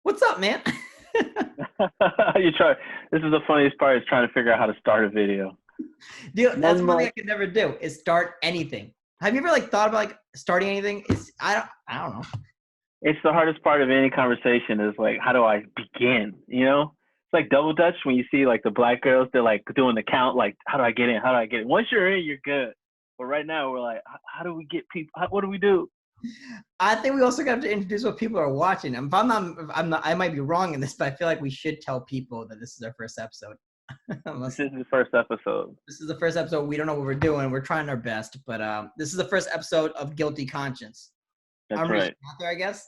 What's up, man? You try. This is the funniest part is trying to figure out how to start a video. Dude, that's One one thing I month. could never do is start anything. Have you ever like thought about like starting anything? I don't know. It's the hardest part of any conversation is like, how do I begin? It's like double dutch when you see like the black girls, they're like doing the count, like, how do I get in? How do I get in? Once you're in, you're good. But right now, we're like, how do we get people? What do we do? I think we also got to introduce what people are watching. If I'm not, I might be wrong in this, but I feel like we should tell people that this is our first episode. This Unless is the first episode. this is the first episode, we don't know what we're doing. We're trying our best, but this is the first episode of Guilty Conscience. That's I'm Rishi right. Mathur, I guess.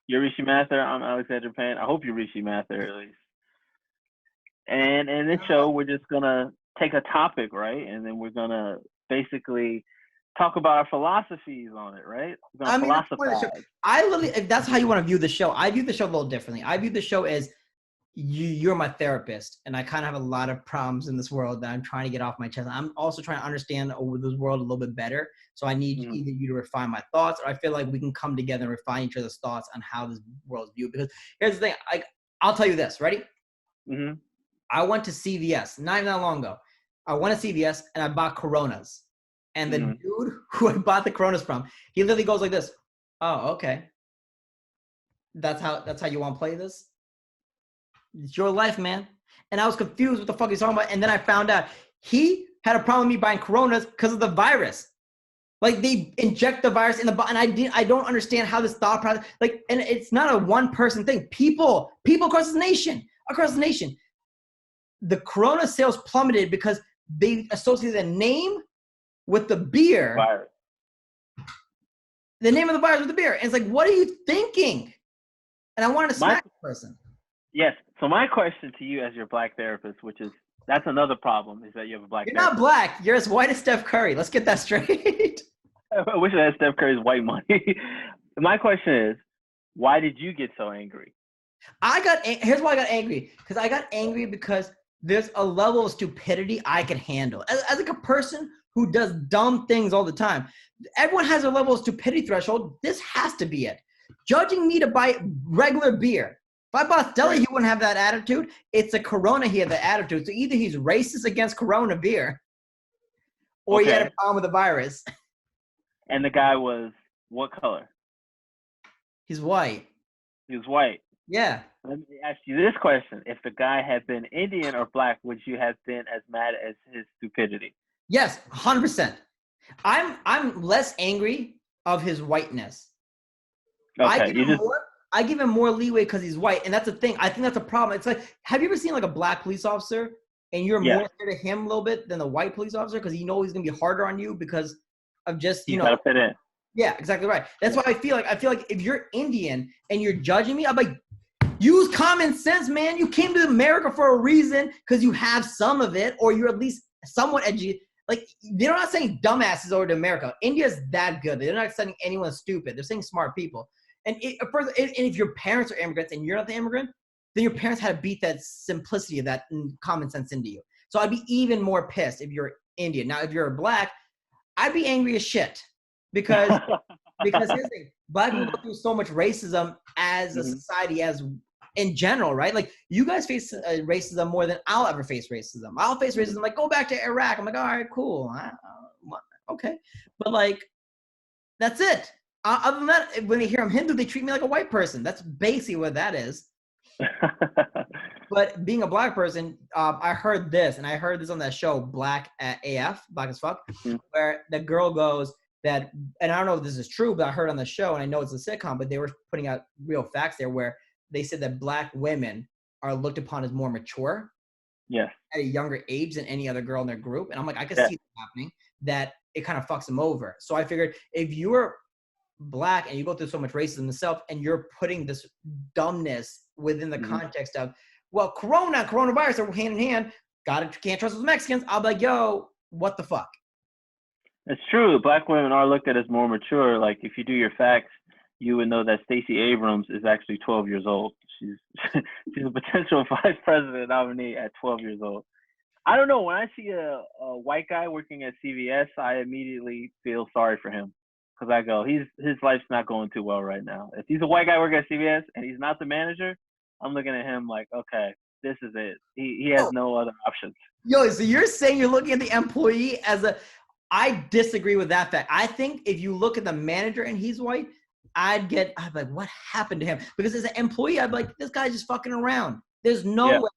You're Rishi Mathur. I'm Alexander Payne. I hope you're Rishi Mathur at least. And in this show, we're just gonna take a topic, right? And then we're gonna basically talk about our philosophies on it, right? We're gonna I mean, that's the point of the show. philosophize. I literally, if that's how you want to view the show, I view the show a little differently. I view the show as you're my therapist, and I kind of have a lot of problems in this world that I'm trying to get off my chest. I'm also trying to understand this world a little bit better. So I need Mhm. either you to refine my thoughts, or I feel like we can come together and refine each other's thoughts on how this world is viewed. Because here's the thing, I'll tell you this. Ready? Mhm. I went to CVS not even that long ago. I went to CVS and I bought Coronas. And the Mhm. dude who I bought the Coronas from, he literally goes like this. Oh, okay. That's how you want to play this? It's your life, man. And I was confused what the fuck he's talking about. And then I found out he had a problem with me buying Coronas because of the virus. Like they inject the virus in the body, and I don't understand how this thought process. Like, and it's not a one person thing. People across the nation. The Corona sales plummeted because they associated the name with the beer, Virus. the name of the virus with the beer. And it's like, what are you thinking? And I wanted to My smack the person. Yes. So my question to you as your black therapist, which is that's another problem, is that you have a black You're not therapist. black. You're as white as Steph Curry. Let's get that straight. I wish I had Steph Curry's white money. My question is, why did you get so angry? Here's why I got angry. Because I got angry because there's a level of stupidity I can handle. As like a person who does dumb things all the time, everyone has a level of stupidity threshold. This has to be it. Judging me to buy regular beer. If I bought Stella, Right. he wouldn't have that attitude. It's a Corona, he had that attitude. So either he's racist against Corona beer, or he had a Okay. problem with the virus. And the guy was what color? He's white. He was white. Yeah. Let me ask you this question. If the guy had been Indian or black, would you have been as mad as his stupidity? Yes, 100%. I'm less angry of his whiteness. I Okay. give him more. I give him more leeway because he's white, and that's the thing. I think that's a problem. It's like, have you ever seen like a black police officer, and you're Yes. more scared of him a little bit than the white police officer because you know he's gonna be harder on you because of just He's got to fit in. yeah, exactly right. That's Yeah. why I feel like if you're Indian and you're judging me, I'm like, use common sense, man. You came to America for a reason because you have some of it, or you're at least somewhat edgy. Like, they're not saying dumbasses over to America. India's that good. They're not saying anyone stupid. They're saying smart people. And if your parents are immigrants and you're not the immigrant, then your parents had to beat that simplicity of that common sense into you. So I'd be even more pissed if you're Indian. Now, if you're black, I'd be angry as shit because here's the thing, black people go through so much racism as a Mhm. society, as in general, right? Like, you guys face racism more than I'll ever face racism. I'll face racism, like, go back to Iraq. I'm like, all right, cool. Okay. But like, that's it. Other than that, when they hear I'm Hindu, they treat me like a white person. That's basically what that is. But being a black person, I heard this, and I heard this on that show, Black at AF, Black as Fuck, Mhm. where the girl goes that, and I don't know if this is true, but I heard on the show, and I know it's a sitcom, but they were putting out real facts there where they said that black women are looked upon as more mature Yes. at a younger age than any other girl in their group. And I'm like, I could Yeah. see that happening, that it kind of fucks them over. So I figured if you're black and you go through so much racism yourself and you're putting this dumbness within the Mhm. context of, well, coronavirus are hand in hand, can't trust those Mexicans, I'll be like, yo, what the fuck? It's true. Black women are looked at as more mature. Like if you do your facts, you would know that Stacey Abrams is actually 12 years old. She's she's a potential vice president nominee at 12 years old. I don't know. When I see a white guy working at CVS, I immediately feel sorry for him. Because I go, his life's not going too well right now. If he's a white guy working at CVS and he's not the manager, I'm looking at him like, okay, this is it. He has no other options. Yo, so you're saying you're looking at the employee as a I disagree with that fact. I think if you look at the manager and he's white, I'd be like, what happened to him? Because as an employee, I'd be like, this guy's just fucking around. There's no way.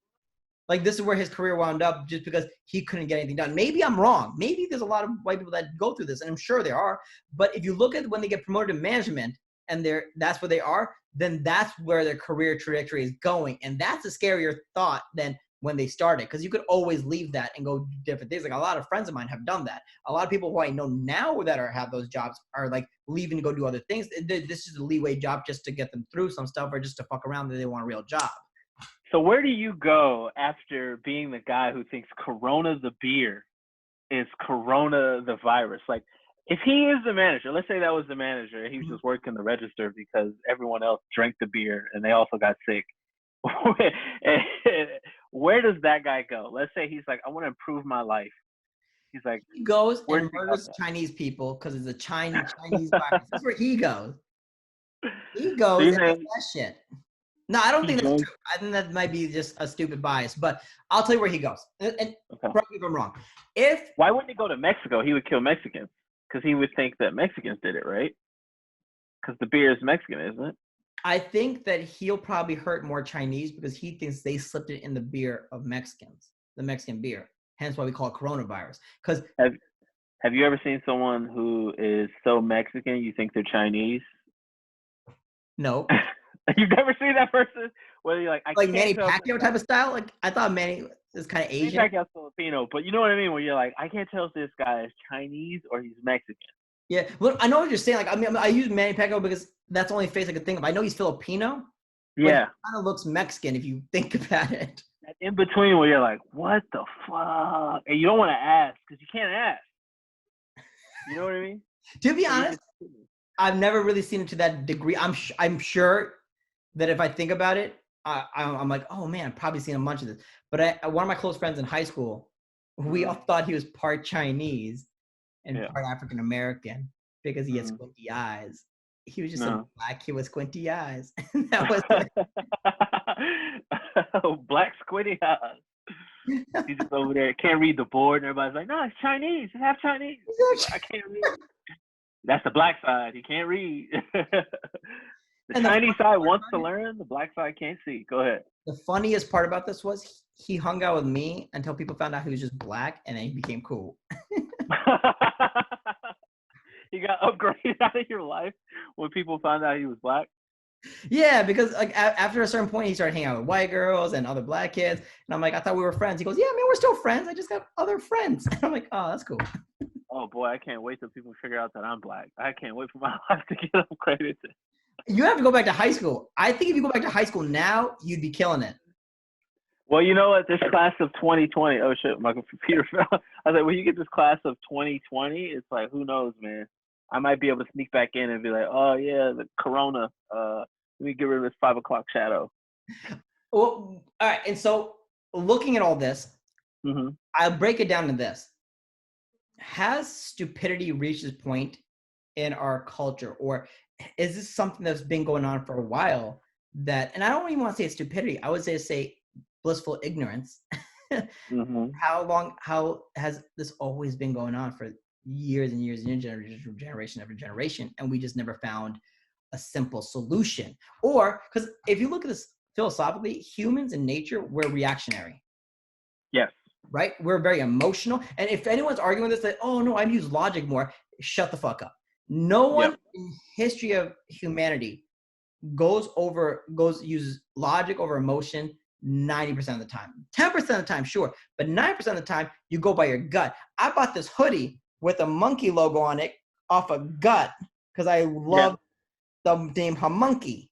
Like, this is where his career wound up just because he couldn't get anything done. Maybe I'm wrong. Maybe there's a lot of white people that go through this, and I'm sure there are. But if you look at when they get promoted to management and that's where they are, then that's where their career trajectory is going. And that's a scarier thought than when they started, because you could always leave that and go do different things. Like, a lot of friends of mine have done that. A lot of people who I know now that have those jobs are like leaving to go do other things. This is a leeway job just to get them through some stuff, or just to fuck around that they want a real job. So where do you go after being the guy who thinks Corona the beer is Corona the virus? Like, if he is the manager, let's say that was the manager, and he was just working the register because everyone else drank the beer and they also got sick. Where does that guy go? Let's say he's like, I want to improve my life. He's like, he goes and murders Chinese people because it's a Chinese virus. That's where he goes. He goes and does that shit. No, I don't think that's true. I think that might be just a stupid bias, but I'll tell you where he goes. And correct me if I'm wrong. Why wouldn't he go to Mexico? He would kill Mexicans because he would think that Mexicans did it, right? Because the beer is Mexican, isn't it? I think that he'll probably hurt more Chinese because he thinks they slipped it in the beer of Mexicans, the Mexican beer. Hence why we call it coronavirus. Because have you ever seen someone who is so Mexican you think they're Chinese? No. You've never seen that person? Whether you're like Manny Pacquiao type of style? Like, I thought Manny is kind of Asian. Manny Pacquiao's Filipino, but you know what I mean? Where you're like, I can't tell if this guy is Chinese or he's Mexican. Yeah, well, I know what you're saying. Like, I mean, I use Manny Pacquiao because that's the only face I could think of. I know he's Filipino. Yeah. He kind of looks Mexican if you think about it. In between where you're like, what the fuck? And you don't want to ask because you can't ask. You know what I mean? To be honest, I've never really seen it to that degree. I'm sure that if I think about it, I'm like, oh man, I've probably seen a bunch of this. But one of my close friends in high school, we all thought he was part Chinese and part African American because he had squinty eyes. He was just a black kid with squinty eyes. That was black squinty eyes. He's just over there, can't read the board, and everybody's like, no, it's Chinese. It's half Chinese. I can't read. That's the black side. He can't read. The Chinese side wants to learn. The black side can't see. Go ahead. The funniest part about this was he hung out with me until people found out he was just black, and then he became cool. He got upgraded out of your life when people found out he was black? Yeah, because like after a certain point, he started hanging out with white girls and other black kids. And I'm like, I thought we were friends. He goes, yeah, man, we're still friends. I just got other friends. And I'm like, oh, that's cool. Oh, boy, I can't wait till people figure out that I'm black. I can't wait for my life to get upgraded. You have to go back to high school. I think if you go back to high school now, you'd be killing it. Well, you know what? This class of 2020, oh, shit, my computer fell. I was like, when you get this class of 2020, it's like, who knows, man? I might be able to sneak back in and be like, oh, yeah, the corona. Let me get rid of this 5 o'clock shadow. Well, all right. And so looking at all this, I'll break it down to this. Has stupidity reached this point in our culture? Or is this something that's been going on for a while that, and I don't even want to say stupidity. I would say blissful ignorance. How has this always been going on for years and years and generation after generation, and we just never found a simple solution? Or because if you look at this philosophically, humans in nature, we're reactionary. Yes. Right? We're very emotional. And if anyone's arguing this, that, oh no, I use logic more, shut the fuck up. No one in history of humanity uses logic over emotion 90% of the time. 10% of the time, sure. But 9% of the time, you go by your gut. I bought this hoodie with a monkey logo on it off a gut because I love the name Hamonkey.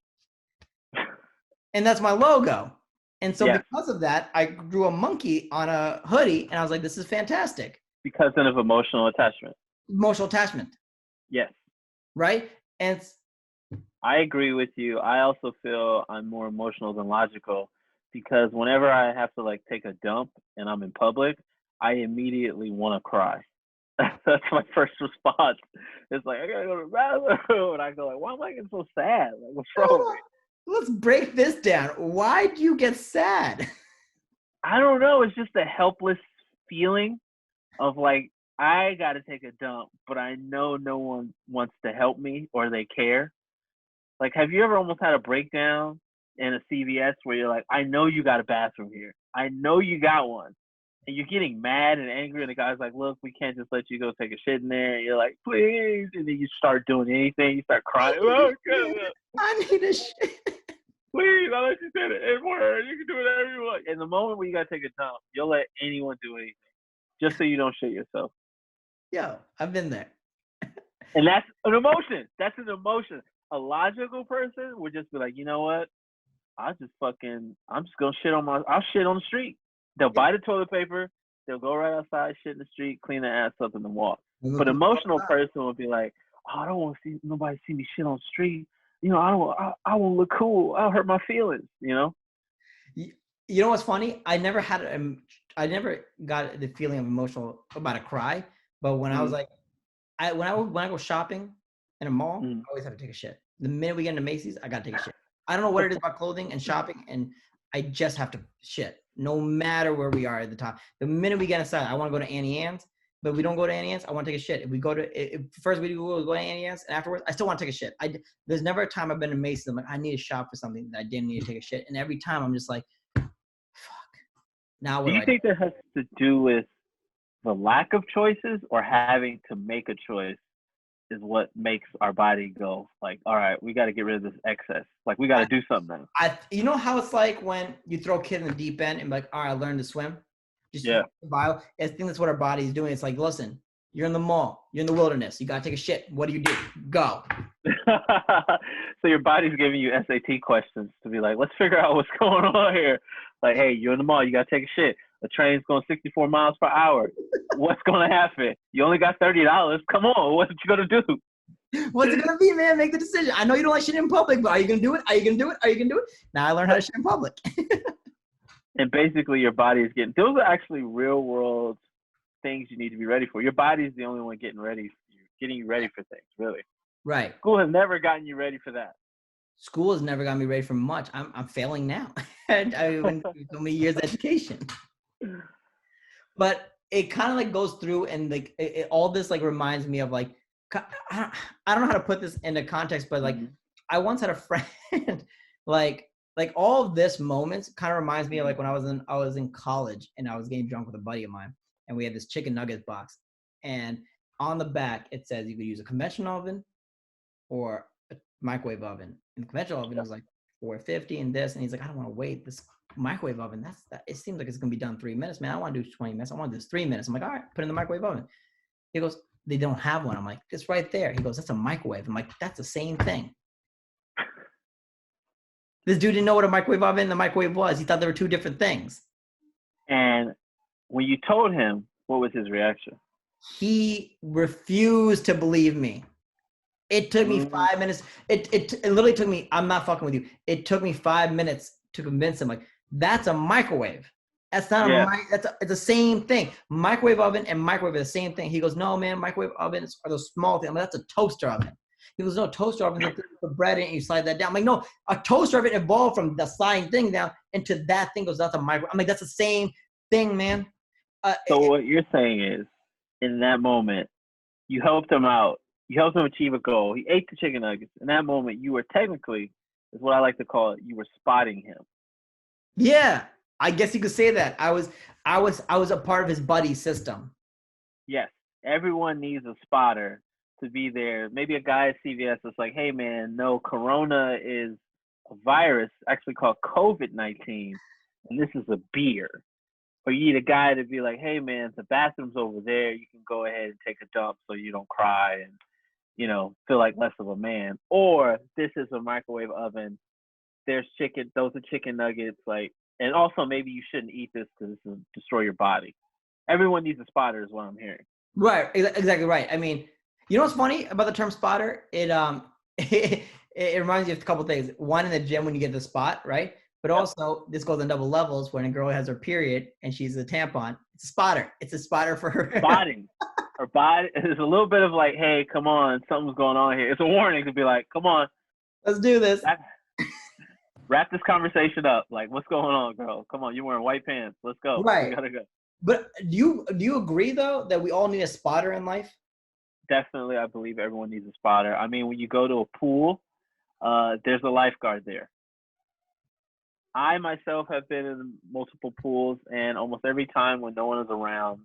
And that's my logo. And so because of that, I drew a monkey on a hoodie, and I was like, this is fantastic. Because of emotional attachment. Emotional attachment. Yes. Right? And I agree with you. I also feel I'm more emotional than logical because whenever I have to like take a dump and I'm in public, I immediately want to cry. That's my first response. It's like, I gotta go to the bathroom. And I go like, why am I getting so sad? Like, what's wrong with me? Let's break this down. Why do you get sad? I don't know. It's just a helpless feeling of like, I gotta take a dump, but I know no one wants to help me or they care. Like, have you ever almost had a breakdown in a CVS where you're like, I know you got a bathroom here. I know you got one. And you're getting mad and angry, and the guy's like, look, we can't just let you go take a shit in there. And you're like, please. And then you start doing anything. You start crying. Oh, God, I need a shit. please, I'll let you say it. It's word. You can do whatever you want. And the moment when you got to take a dump, you'll let anyone do anything just so you don't shit yourself. Yo, I've been there. And that's an emotion. That's an emotion. A logical person would just be like, you know what? I'm just gonna I'll shit on the street. They'll buy the toilet paper. They'll go right outside, shit in the street, clean their ass up, and then walk. But emotional person would be like, oh, I don't want to see nobody see me shit on the street. You know, I won't look cool. I'll hurt my feelings. You know. You know what's funny? I never got the feeling of emotional about to cry. But when I was like, when I go shopping in a mall, I always have to take a shit. The minute we get into Macy's, I gotta take a shit. I don't know what it is about clothing and shopping, and I just have to shit. No matter where we are at the top. The minute we get inside, I want to go to Annie Ann's, but if we don't go to Annie Ann's, I want to take a shit. If we go to first we go to Annie Ann's, and afterwards, I still want to take a shit. There's never a time I've been to Macy's. I'm like, I need to shop for something that I didn't need to take a shit, and every time I'm just like, fuck. Now what do you think that has to do with the lack of choices, or having to make a choice is what makes our body go like, all right, we got to get rid of this excess. Like, we got to do something. You know how it's like when you throw a kid in the deep end and be like, all right, I learned to swim. Just survival. I think that's what our body is doing. It's like, listen, you're in the mall, you're in the wilderness, you got to take a shit. What do? Go. So your body's giving you SAT questions to be like, let's figure out what's going on here. Like, hey, you're in the mall, you got to take a shit. The train's going 64 miles per hour. What's going to happen? You only got $30. Come on, what you going to do? What's it going to be, man? Make the decision. I know you don't like shit in public, but are you going to do it? Are you going to do it? Are you going to do it? Now I learned how to shit in public. And basically your body is those are actually real world things you need to be ready for. Your body is the only one getting you ready for things, really. Right. School has never gotten you ready for that. School has never gotten me ready for much. I'm failing now. I went through so many years of education. But it kind of like goes through, and like all this like reminds me of like, I don't know how to put this into context, but like I once had a friend like all of this moments kind of reminds me of like when I was in college and I was getting drunk with a buddy of mine, and we had this chicken nuggets box, and on the back it says you could use a conventional oven or a microwave oven. And the conventional oven was like 450 and this, and he's like, I don't want to wait. This microwave oven, it seems like it's gonna be done in 3 minutes, man. I want to do 20 minutes. I want to do this 3 minutes. I'm like, all right, put it in the microwave oven. He goes, they don't have one. I'm like, it's right there. He goes, that's a microwave. I'm like, that's the same thing. This dude didn't know what a microwave oven and the microwave was. He thought they were two different things. And when you told him, what was his reaction? He refused to believe me. It took me 5 minutes. It literally took me, I'm not fucking with you. It took me 5 minutes to convince him, like, that's a microwave. That's not it's the same thing. Microwave oven and microwave are the same thing. He goes, no, man, microwave ovens are those small things. I'm like, that's a toaster oven. He goes, no, toaster oven, you put bread in and you slide that down. I'm like, no, a toaster oven evolved from the sliding thing down into that thing goes, that's a microwave. I'm like, that's the same thing, man. So what you're saying is, in that moment, you helped him out. You helped him achieve a goal. He ate the chicken nuggets. In that moment, you were technically, is what I like to call it, you were spotting him. Yeah, I guess you could say that. I was a part of his buddy system. Yes, everyone needs a spotter to be there. Maybe a guy at CVS is like, hey man, no, Corona is a virus actually called COVID-19, and this is a beer. Or you need a guy to be like, hey man, the bathroom's over there. You can go ahead and take a dump so you don't cry and, you know, feel like less of a man. Or this is a microwave oven. There's chicken. Those are chicken nuggets. Like, and also maybe you shouldn't eat this because this will destroy your body. Everyone needs a spotter, is what I'm hearing. Right, exactly right. I mean, you know what's funny about the term spotter? It it reminds you of a couple of things. One, in the gym when you get the spot, right? But also, this goes on double levels when a girl has her period and she's a tampon. It's a spotter. It's a spotter for her. Spotting. Her body, there's a little bit of like, hey, come on, something's going on here. It's a warning to be like, come on, Let's do this. wrap this conversation up. Like, what's going on, girl? Come on, you're wearing white pants. Let's go. Right. We gotta go. But do you agree though that we all need a spotter in life? Definitely, I believe everyone needs a spotter. I mean, when you go to a pool, there's a lifeguard there. I myself have been in multiple pools, and almost every time when no one is around,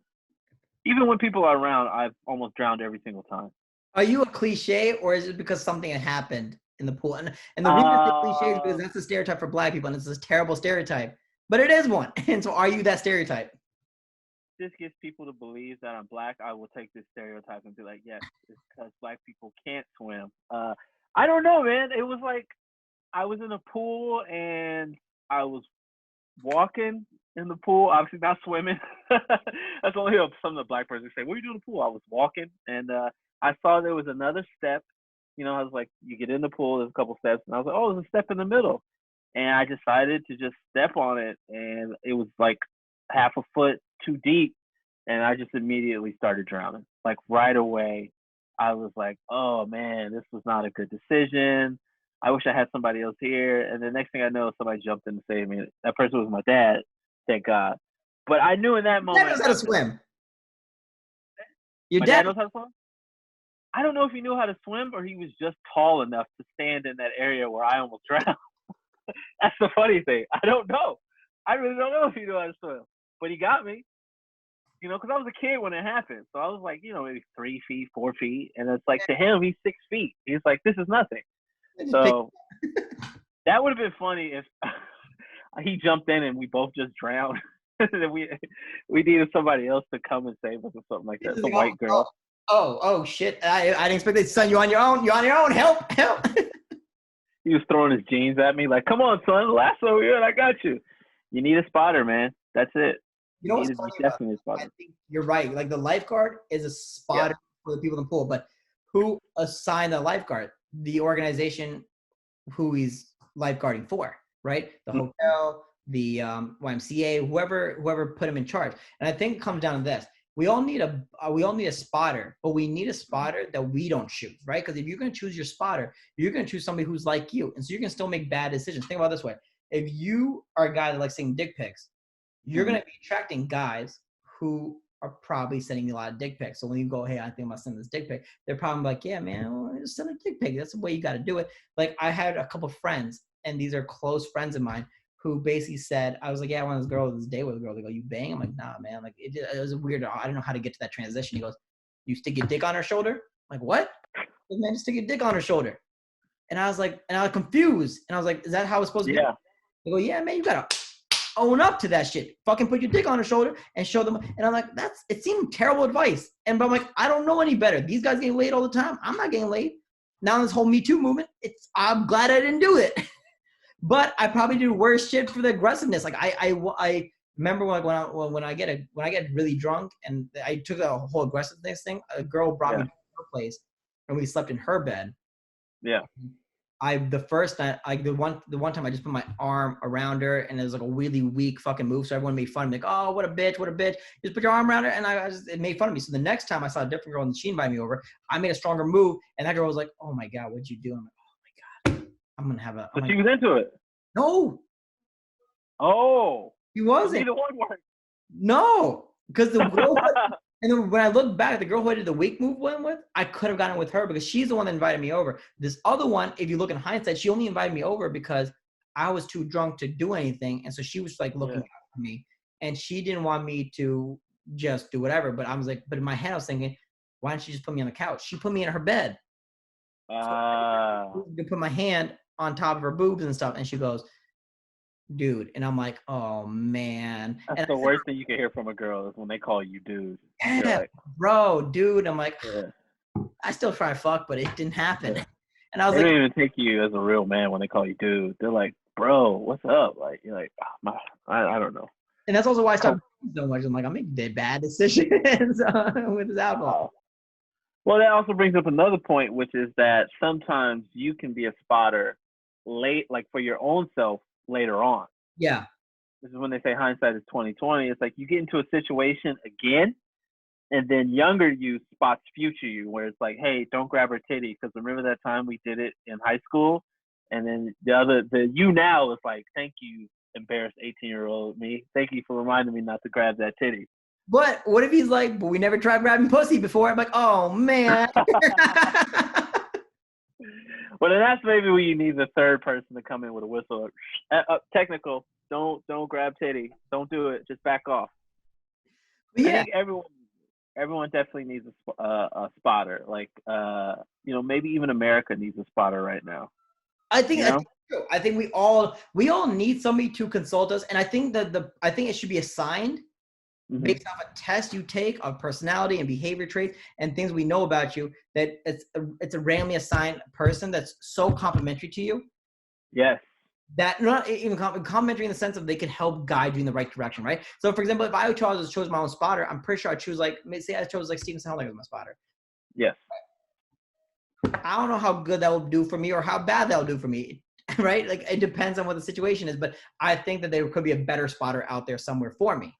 even when people are around, I've almost drowned every single time. Are you a cliche, or is it because something had happened in the pool? And the reason I say cliche is because Uh, that's a stereotype for Black people, and it's this terrible stereotype. But it is one. And so, are you that stereotype? this gets people to believe that I'm black. I will take this stereotype and be like, yes, it's because black people can't swim. I don't know, man. It was like I was in a pool and I was walking in the pool, obviously not swimming. That's only some of the black person say, what are you doing in the pool? I was walking and I saw there was another step. You know, I was like, you get in the pool, there's a couple steps, and I was like, oh, there's a step in the middle. And I decided to just step on it, and it was like half a foot too deep, and I just immediately started drowning. Like right away, I was like, oh man, this was not a good decision. I wish I had somebody else here. And the next thing I know, somebody jumped in to save me. That person was my dad, thank God. But I knew in that Your dad moment, knows how to swim. Your my dad dad. knows how to swim. I don't know if he knew how to swim or he was just tall enough to stand in that area where I almost drowned. That's the funny thing. I don't know. I really don't know if he knew how to swim. But he got me, you know, because I was a kid when it happened. So I was like, you know, maybe 3 feet, 4 feet. And it's like, to him, he's 6 feet. He's like, this is nothing. So that would have been funny if he jumped in and we both just drowned. And we needed somebody else to come and save us or something like that. Some white girl. Oh shit! I didn't expect it. Son, you on your own. You on your own. Help! He was throwing his jeans at me like, come on, son, lasso here, I got you. You need a spotter, man. That's it. You know what's funny about that? I think you're right. Like the lifeguard is a spotter for the people in the pool, but who assigned the lifeguard? The organization who he's lifeguarding for, right? The hotel, the YMCA, whoever put him in charge. And I think it comes down to this: we all need a spotter, but we need a spotter that we don't choose, right? Because if you're going to choose your spotter, you're going to choose somebody who's like you, and so you're going to still make bad decisions. Think about it this way: if you are a guy that likes seeing dick pics, you're going to be attracting guys who are probably sending you a lot of dick pics. So when you go, hey, I think I'm going to send this dick pic, they're probably like, yeah, man, well, just send a dick pic. That's the way you got to do it. Like I had a couple of friends, and these are close friends of mine, who basically said, I was like, yeah, I want this girl this day with a girl. They go, you bang? I'm like, nah, man. Like it was a weird, I don't know how to get to that transition. He goes, you stick your dick on her shoulder? I'm like, what? Like, man, just stick your dick on her shoulder. And I was like, and I was confused. And I was like, is that how it's supposed to be? They go, yeah, man, you got to own up to that shit. Fucking put your dick on her shoulder and show them. And I'm like, it seemed terrible advice. But I'm like, I don't know any better. These guys getting laid all the time. I'm not getting laid. Now this whole Me Too movement, I'm glad I didn't do it. But I probably do worse shit for the aggressiveness. Like I remember when I get really drunk and I took the whole aggressiveness thing. A girl brought me to her place and we slept in her bed. Yeah. The first night, the one time I just put my arm around her and it was like a really weak fucking move. So everyone made fun of me. Like, oh, what a bitch. Just put your arm around her. And it made fun of me. So the next time I saw a different girl and she invited me over, I made a stronger move. And that girl was like, oh my God, what'd you do? I'm like, oh my God, I'm going to have a. So she was into it. No. Oh. He wasn't. Neither one worked. No. Because the girl, and then when I look back, the girl who I did the weak move with, I could have gotten with her because she's the one that invited me over. This other one, if you look in hindsight, she only invited me over because I was too drunk to do anything. And so she was like looking out for me. And she didn't want me to just do whatever. But I was like, but in my head, I was thinking, why don't she just put me on the couch? She put me in her bed. So I could put my hand on top of her boobs and stuff. And she goes, dude. And I'm like, oh man. That's the worst thing you can hear from a girl is when they call you dude. Yeah, like, bro, dude. I'm like, yeah. I still try to fuck, but it didn't happen. Yeah. And I was they like, don't even take you as a real man when they call you dude. They're like, bro, what's up? Like, you're like, oh, I don't know. And that's also why I stopped so much. I'm like, I'm making bad decisions with this alcohol. Well, that also brings up another point, which is that sometimes you can be a spotter late, like for your own self later on. Yeah. This is when they say hindsight is 20/20. It's like you get into a situation again, And then younger you spots future you, where it's like, hey, don't grab her titty, because remember that time we did it in high school? And then the you now is like, thank you, embarrassed 18-year-old me. Thank you for reminding me not to grab that titty. But what if he's like, but we never tried grabbing pussy before? I'm like, oh man. Well, then that's maybe when you need the third person to come in with a whistle. Technical. Don't grab titty. Don't do it. Just back off. But I yeah, think everyone definitely needs a spotter. Like maybe even America needs a spotter right now. I think You I know? think true. I think we all need somebody to consult us, and I think that I think it should be assigned Mm-hmm. based off a test you take of personality and behavior traits and things we know about you. That it's a randomly assigned person that's so complimentary to you. Yes. That not even complimentary in the sense of they can help guide you in the right direction, right? So, for example, if I chose my own spotter, I'm pretty sure I choose say I chose like Steven Soundling as my spotter. Yes. I don't know how good that will do for me or how bad that will do for me, right? Like it depends on what the situation is, but I think that there could be a better spotter out there somewhere for me.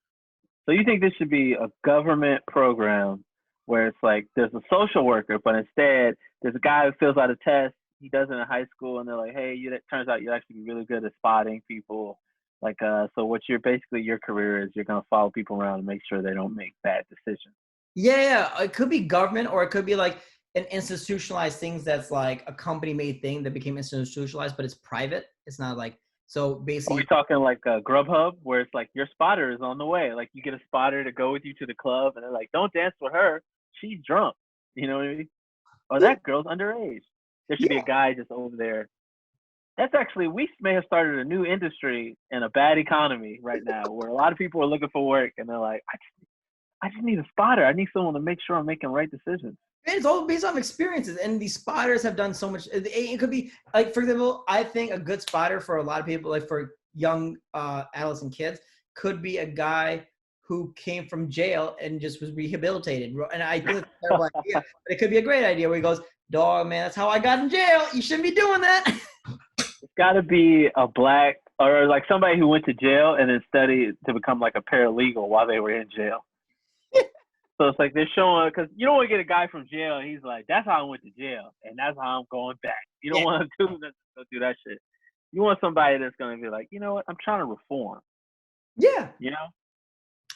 So you think this should be a government program where it's like there's a social worker, but instead there's a guy who fills out a test. He does it in high school, and they're like, "Hey, it turns out you actually be really good at spotting people." Like, so what your career is, you're gonna follow people around and make sure they don't make bad decisions. Yeah, it could be government or it could be like an institutionalized things that's like a company made thing that became institutionalized, but it's private. It's not like so Are we basically. talking like Grubhub, where it's like your spotter is on the way? Like you get a spotter to go with you to the club, and they're like, "Don't dance with her. She's drunk." You know what I mean? Or Yeah, that girl's underage. There should be a yeah, guy just over there. That's actually, we may have started a new industry in a bad economy right now, where a lot of people are looking for work, and they're like, I just need a spotter. I need someone to make sure I'm making right decisions. it's all based on experiences, and these spotters have done so much. It could be like, for example, I think a good spotter for a lot of people, like for young adolescent kids, could be a guy who came from jail and just was rehabilitated. And I think it's a terrible idea, but it could be a great idea where he goes, "Dog, man, that's how I got in jail. You shouldn't be doing that." It's got to be a black, or like somebody who went to jail and then studied to become like a paralegal while they were in jail. So it's like they're showing, because you don't want to get a guy from jail and he's like, that's how I went to jail and that's how I'm going back. You don't Yeah, want to do that shit. You want somebody that's going to be like, you know what, I'm trying to reform. yeah. You know?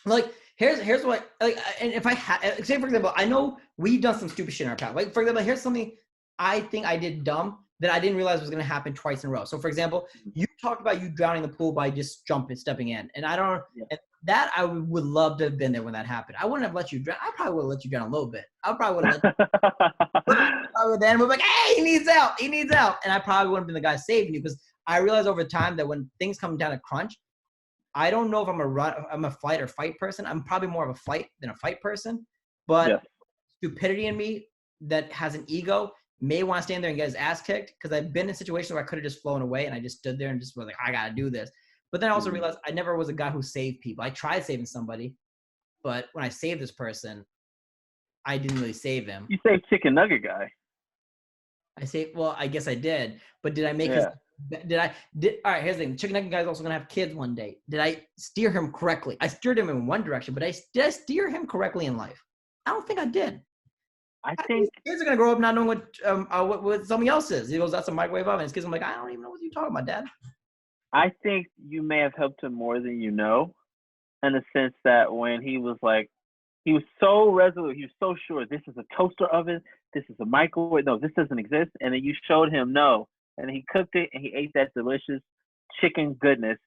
Like here's what, like, and if I say for example, I know we've done some stupid shit in our past. Like for example, here's something I think I did dumb that I didn't realize was gonna happen twice in a row. So for example, you talked about you drowning in the pool by just stepping in, and I don't. Yeah. And that I would love to have been there when that happened. I wouldn't have let you drown. I probably would have let you drown a little bit. I probably would have let. I would then be like, hey, he needs out. He needs out, and I probably wouldn't have been the guy saving you because I realized over time that when things come down to crunch, I don't know if I'm a flight or fight person. I'm probably more of a flight than a fight person. But Yes. stupidity in me that has an ego may want to stand there and get his ass kicked, because I've been in situations where I could have just flown away and I just stood there and just was like, I got to do this. But then I also realized I never was a guy who saved people. I tried saving somebody, but when I saved this person, I didn't really save him. You say chicken nugget guy. Well, I guess I did. But did I make Yeah. all right, here's the thing. Chicken nugget guy's also going to have kids one day. Did I steer him correctly? I steered him in one direction, but did I steer him correctly in life? I don't think I did. I think Kids are gonna grow up not knowing what something else is. He goes, "That's a microwave oven." His kids are like, "I don't even know what you're talking about, Dad." you may have helped him more than you know, in the sense that when he was like, he was so resolute, he was so sure this is a toaster oven, this is a microwave, no, this doesn't exist. And then you showed him no, and he cooked it and he ate that delicious chicken goodness.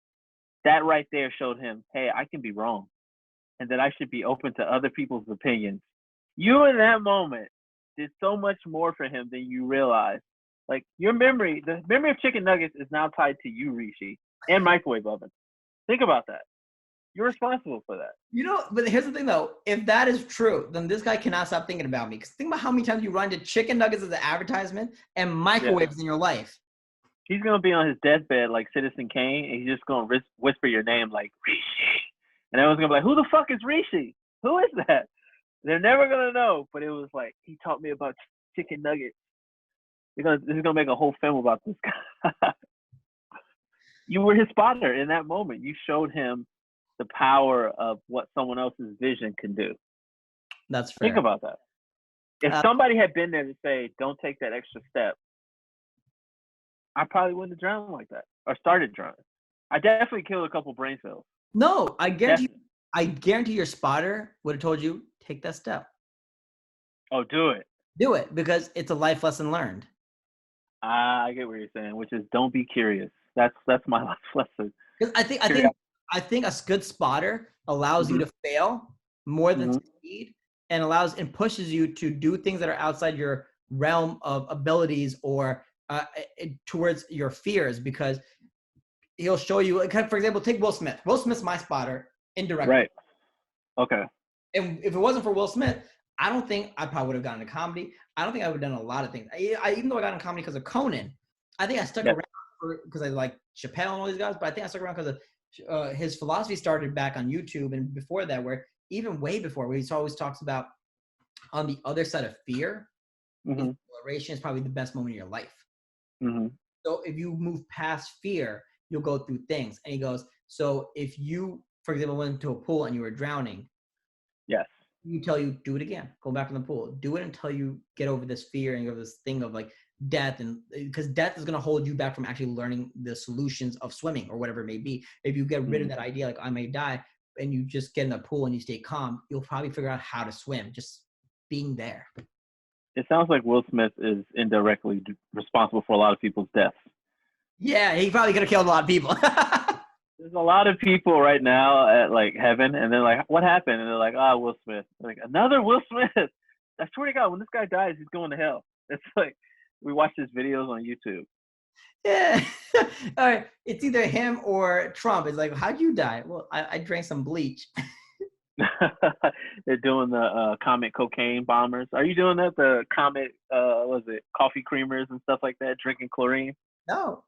That right there showed him, hey, I can be wrong, and that I should be open to other people's opinions. You in that moment did so much more for him than you realize. Like the memory of chicken nuggets is now tied to you, Rishi, and microwave ovens. Think about that. You're responsible for that. But here's the thing though. If that is true, then this guy cannot stop thinking about me. Because think about how many times you run into chicken nuggets as an advertisement and microwaves in your life. He's gonna be on his deathbed like Citizen Kane, and he's just gonna whisper your name like Rishi, and everyone's gonna be like, "Who the fuck is Rishi? Who is that?" They're never gonna know, but it was like he taught me about chicken nuggets. This is gonna make a whole film about this guy. You were his spotter in that moment. You showed him the power of what someone else's vision can do. That's Think fair. about that. If Uh, somebody had been there to say, don't take that extra step, I probably wouldn't have drowned like that or started drowning. I definitely killed a couple brain cells. no, Definitely. I guarantee your spotter would have told you, take that step. Oh, do it. Do it because it's a life lesson learned. I get what you're saying, which is don't be curious. That's my life lesson. Because Curiosity. I think a good spotter allows you Mm-hmm. to fail more than Mm-hmm. succeed, and allows and pushes you to do things that are outside your realm of abilities or towards your fears. Because he'll show you, like, for example, take Will Smith. Will Smith's my spotter indirectly, Right. Okay. and if it wasn't for Will Smith, I don't think I probably would have gotten into comedy. I don't think I would have done a lot of things. Even though I got into comedy because of Conan, I think I stuck Yes. around because I like Chappelle and all these guys. But I think I stuck around because of his philosophy started back on YouTube and before that, where even way before, where he always talks about on the other side of fear, Mm-hmm. exhilaration is probably the best moment of your life. Mm-hmm. So if you move past fear, you'll go through things. And he goes, so if you, for example, went into a pool and you were drowning, Yes. you tell you do it again, go back in the pool, do it until you get over this fear and over this thing of like death, and because death is going to hold you back from actually learning the solutions of swimming or whatever it may be. If you get rid of that idea like I may die and you just get in the pool and you stay calm, you'll probably figure out how to swim just being there. It sounds like Will Smith is indirectly responsible for a lot of people's deaths. Yeah, he probably could have killed a lot of people. There's a lot of people right now at like heaven, and they're like, "What happened?" And they're like, "Ah, Will Smith." They're like, another Will Smith. I swear to God, when this guy dies, he's going to hell. It's like we watch his videos on YouTube. Yeah. All right. It's either him or Trump. It's like, how'd you die? Well, I drank some bleach. They're doing the comet cocaine bombers. Are you doing that? The comet, was it coffee creamers and stuff like that? Drinking chlorine. No,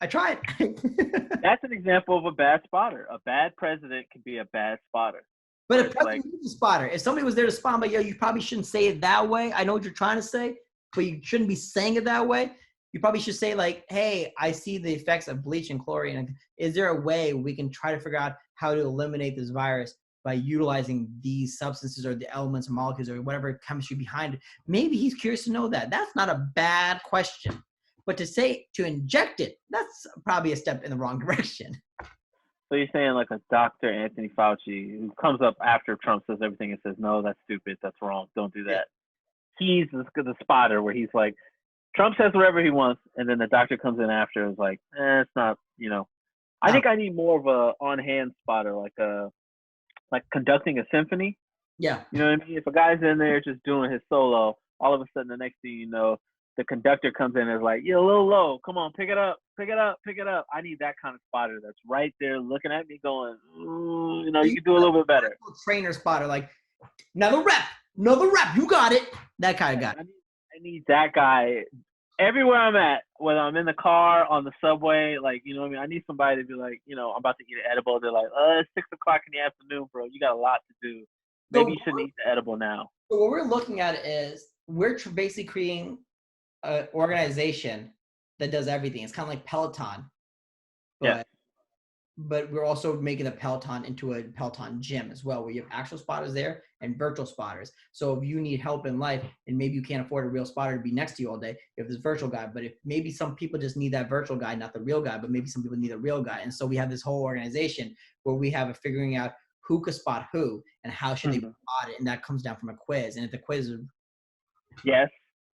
I tried. That's an example of a bad spotter. A bad president can be a bad spotter. But Where if it's like, president is a spotter, if somebody was there to spot, I'm like, yo, you probably shouldn't say it that way. I know what you're trying to say, but you shouldn't be saying it that way. You probably should say like, hey, I see the effects of bleach and chlorine. Is there a way we can try to figure out how to eliminate this virus by utilizing these substances or the elements or molecules or whatever chemistry behind it? Maybe he's curious to know that. That's not a bad question. But to inject it, that's probably a step in the wrong direction. so you're saying like a Dr. Anthony Fauci who comes up after Trump says everything and says, no, that's stupid, that's wrong, don't do that. He's the spotter where he's like, Trump says whatever he wants, and then the doctor comes in after and is like, it's not, you know. I think I need more of a on-hand spotter, like conducting a symphony. Yeah. You know what I mean? If a guy's in there just doing his solo, all of a sudden the next thing you know, the conductor comes in and is like, you're a little low. Come on, pick it up, pick it up, pick it up. I need that kind of spotter that's right there looking at me going, you know, you can do a little bit better. Trainer spotter, like, another rep, you got it. That kind of guy. I need that guy everywhere I'm at, whether I'm in the car, on the subway, like, you know what I mean? I need somebody to be like, you know, I'm about to eat an edible. They're like, it's 6 o'clock in the afternoon, bro. You got a lot to do. Maybe you shouldn't eat the edible now. So what we're looking at is we're basically creating an organization that does everything. It's kind of like Peloton, but we're also making a Peloton into a Peloton gym as well, where you have actual spotters there and virtual spotters. So if you need help in life and maybe you can't afford a real spotter to be next to you all day, you have this virtual guy. But if maybe some people just need that virtual guy, not the real guy, but maybe some people need a real guy. And so we have this whole organization where we have a figuring out who could spot who and how should they spot it. And that comes down from a quiz. And if the quiz is... Yes.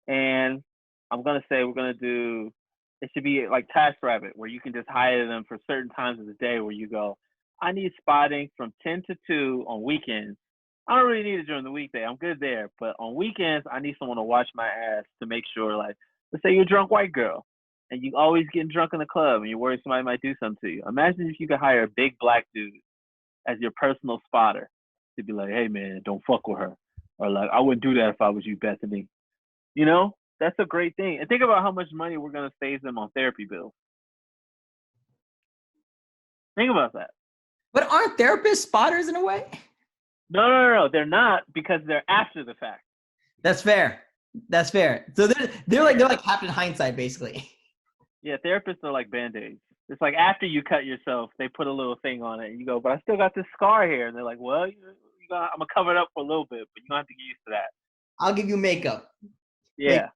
And I'm going to say we're going to do, it should be like TaskRabbit, where you can just hire them for certain times of the day where you go, I need spotting from 10 to 2 on weekends. I don't really need it during the weekday. I'm good there. But on weekends, I need someone to watch my ass to make sure, like, let's say you're a drunk white girl and you always getting drunk in the club and you're worried somebody might do something to you. Imagine if you could hire a big black dude as your personal spotter to be like, hey, man, don't fuck with her. Or like, I wouldn't do that if I was you, Bethany. You know? That's a great thing. And think about how much money we're going to save them on therapy bills. Think about that. But aren't therapists spotters in a way? No. They're not, because they're after the fact. That's fair. So they're like Captain Hindsight, basically. Yeah, therapists are like Band-Aids. It's like after you cut yourself, they put a little thing on it and you go, but I still got this scar here. And they're like, well, I'm gonna cover it up for a little bit, but you don't have to get used to that. I'll give you makeup. Yeah.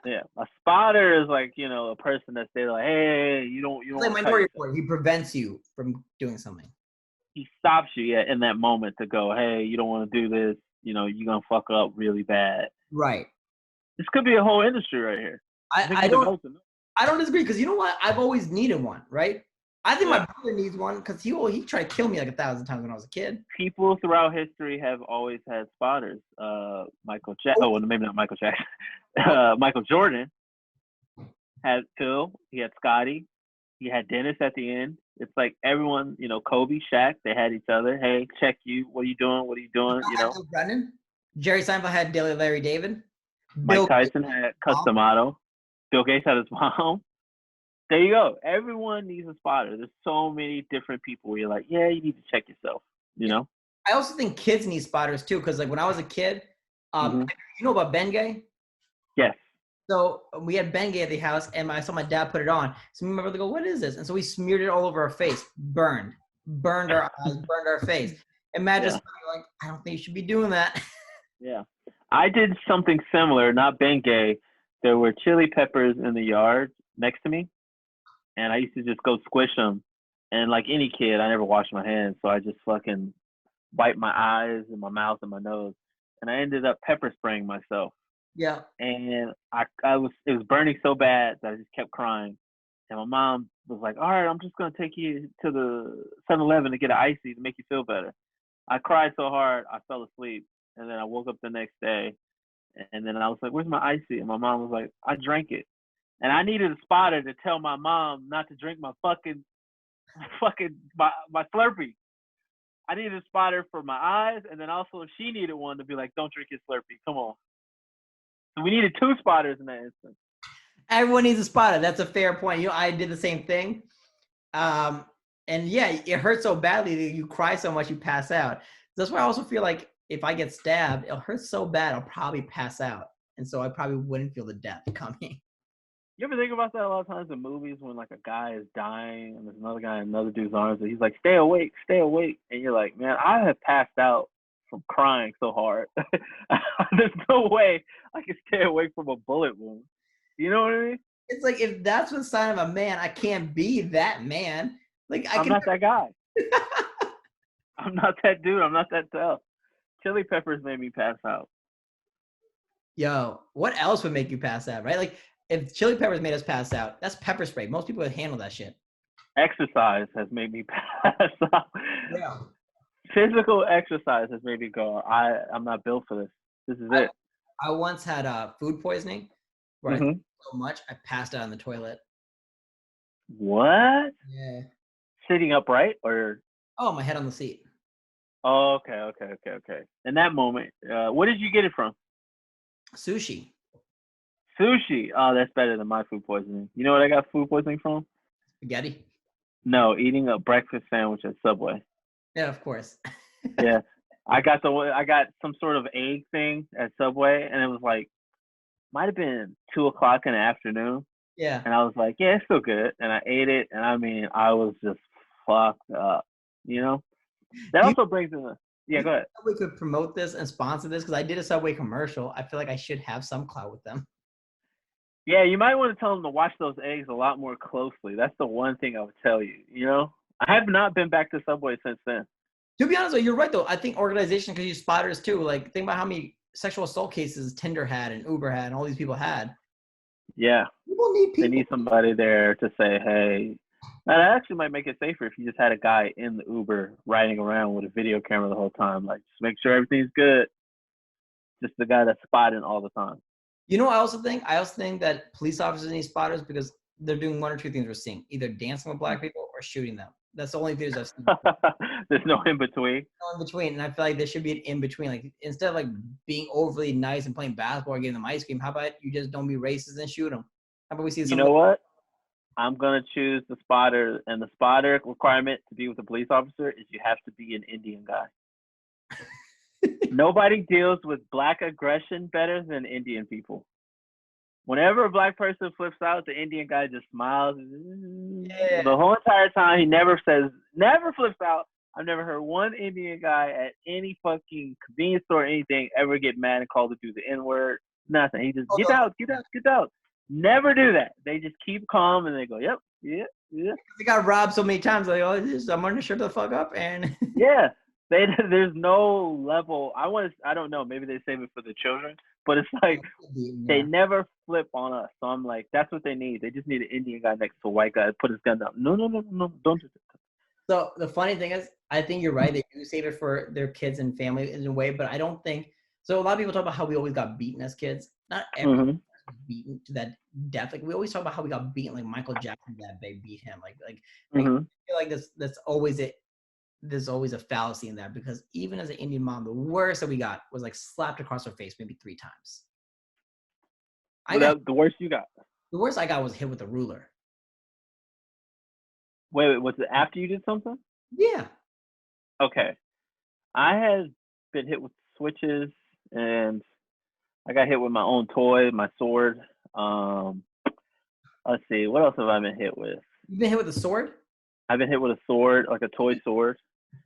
Yeah. A spotter is like, a person that's there like, hey, you don't It's like Minority Report. He prevents you from doing something. He stops you in that moment to go, hey, you don't want to do this. You're gonna fuck up really bad. Right. This could be a whole industry right here. I don't disagree, because you know what? I've always needed one, right? I think my brother needs one because he tried to kill me like 1,000 times when I was a kid. People throughout history have always had spotters. Michael maybe not Michael Jackson. Michael Jordan had Phil. He had Scotty. He had Dennis at the end. It's like everyone, Kobe, Shaq, they had each other. Hey, check you. What are you doing? What are you doing? Bill Brennan. Jerry Seinfeld had Larry David. Mike Tyson had Customato. Bill Gates had his mom. There you go. Everyone needs a spotter. There's so many different people where you're like, yeah, you need to check yourself, I also think kids need spotters too, because like when I was a kid, you know about Bengay? Yes. So we had Bengay at the house, and I saw my dad put it on. So me and my brother go, what is this? And so we smeared it all over our face. Burned our eyes, burned our face. And Matt just like, I don't think you should be doing that. Yeah. I did something similar, not Bengay. There were chili peppers in the yard next to me, and I used to just go squish them. And like any kid, I never washed my hands, so I just fucking wiped my eyes and my mouth and my nose, and I ended up pepper spraying myself. Yeah. And it was burning so bad that I just kept crying. And my mom was like, all right, I'm just going to take you to the 7-Eleven to get an icy to make you feel better. I cried so hard, I fell asleep. And then I woke up the next day, and then I was like, where's my icy? And my mom was like, I drank it. And I needed a spotter to tell my mom not to drink my my Slurpee. I needed a spotter for my eyes, and then also she needed one to be like, don't drink your Slurpee. Come on. So we needed 2 spotters in that instance. Everyone needs a spotter. That's a fair point. I did the same thing. And yeah, it hurts so badly that you cry so much you pass out. That's why I also feel like if I get stabbed, it'll hurt so bad I'll probably pass out. And so I probably wouldn't feel the death coming. You ever think about that a lot of times in movies when like a guy is dying and there's another guy in another dude's arms and he's like, stay awake. And you're like, man, I have passed out from crying so hard. There's no way I can stay awake from a bullet wound. You know what I mean? It's like, if that's the sign of a man, I can't be that man. Like I'm not that guy. I'm not that dude. I'm not that tough. Chili peppers made me pass out. Yo, what else would make you pass out, right? Like, if chili peppers made us pass out, that's pepper spray. Most people would handle that shit. Exercise has made me pass out. Yeah. Physical exercise has made me go, I'm not built for this. This is it. I once had food poisoning where I ate so much I passed out on the toilet. What? Yeah. Sitting upright or? Oh, my head on the seat. Oh, okay. In that moment, what did you get it from? Sushi. Oh, that's better than my food poisoning. You know what I got food poisoning from? Spaghetti? No, eating a breakfast sandwich at Subway. Yeah, of course. Yeah. I got some sort of egg thing at Subway, and it was like, might have been 2:00 in the afternoon. Yeah. And I was like, yeah, it's still good. And I ate it, and I mean, I was just fucked up, That also brings in yeah, go ahead. We could promote this and sponsor this, because I did a Subway commercial. I feel like I should have some clout with them. Yeah, you might want to tell them to watch those eggs a lot more closely. That's the one thing I would tell you, I have not been back to Subway since then. To be honest, though, you're right, though. I think organization could use spotters, too. Like, think about how many sexual assault cases Tinder had and Uber had and all these people had. Yeah. People need people. They need somebody there to say, hey. That actually might make it safer if you just had a guy in the Uber riding around with a video camera the whole time. Like, just make sure everything's good. Just the guy that's spotting all the time. You know what I also think? I also think that police officers need spotters because they're doing one or two things we're seeing. Either dancing with black people or shooting them. That's the only things I've seen. There's no in between. No in between. And I feel like there should be an in between. Like, instead of like being overly nice and playing basketball or giving them ice cream, how about you just don't be racist and shoot them? How about we see some? You know what? I'm going to choose the spotter, and the spotter requirement to be with a police officer is you have to be an Indian guy. Nobody deals with black aggression better than Indian people. Whenever a black person flips out, the Indian guy just smiles. Yeah. The whole entire time, he never flips out. I've never heard one Indian guy at any fucking convenience store or anything ever get mad and call the dude the N-word. Nothing. He just get out, get out, get out. Never do that. They just keep calm and they go, yep, yeah, yeah. They got robbed so many times. Like, oh, I'm gonna shut the fuck up and. Yeah. There's no level. I don't know. Maybe they save it for the children, but it's like they never flip on us. So I'm like, that's what they need. They just need an Indian guy next to a white guy to put his gun down. No, don't do that. So the funny thing is, I think you're right. They do save it for their kids and family in a way, but I don't think so. A lot of people talk about how we always got beaten as kids. Not everyone was beaten to that depth. Like we always talk about how we got beaten, like Michael Jackson, that they beat him. I feel like that's always it. There's always a fallacy in that because even as an Indian mom, the worst that we got was like slapped across her face maybe 3 times. The worst you got? The worst I got was hit with a ruler. Wait, was it after you did something? Yeah. Okay. I had been hit with switches and I got hit with my own toy, my sword. Let's see, what else have I been hit with? You've been hit with a sword? I've been hit with a sword, like a toy sword.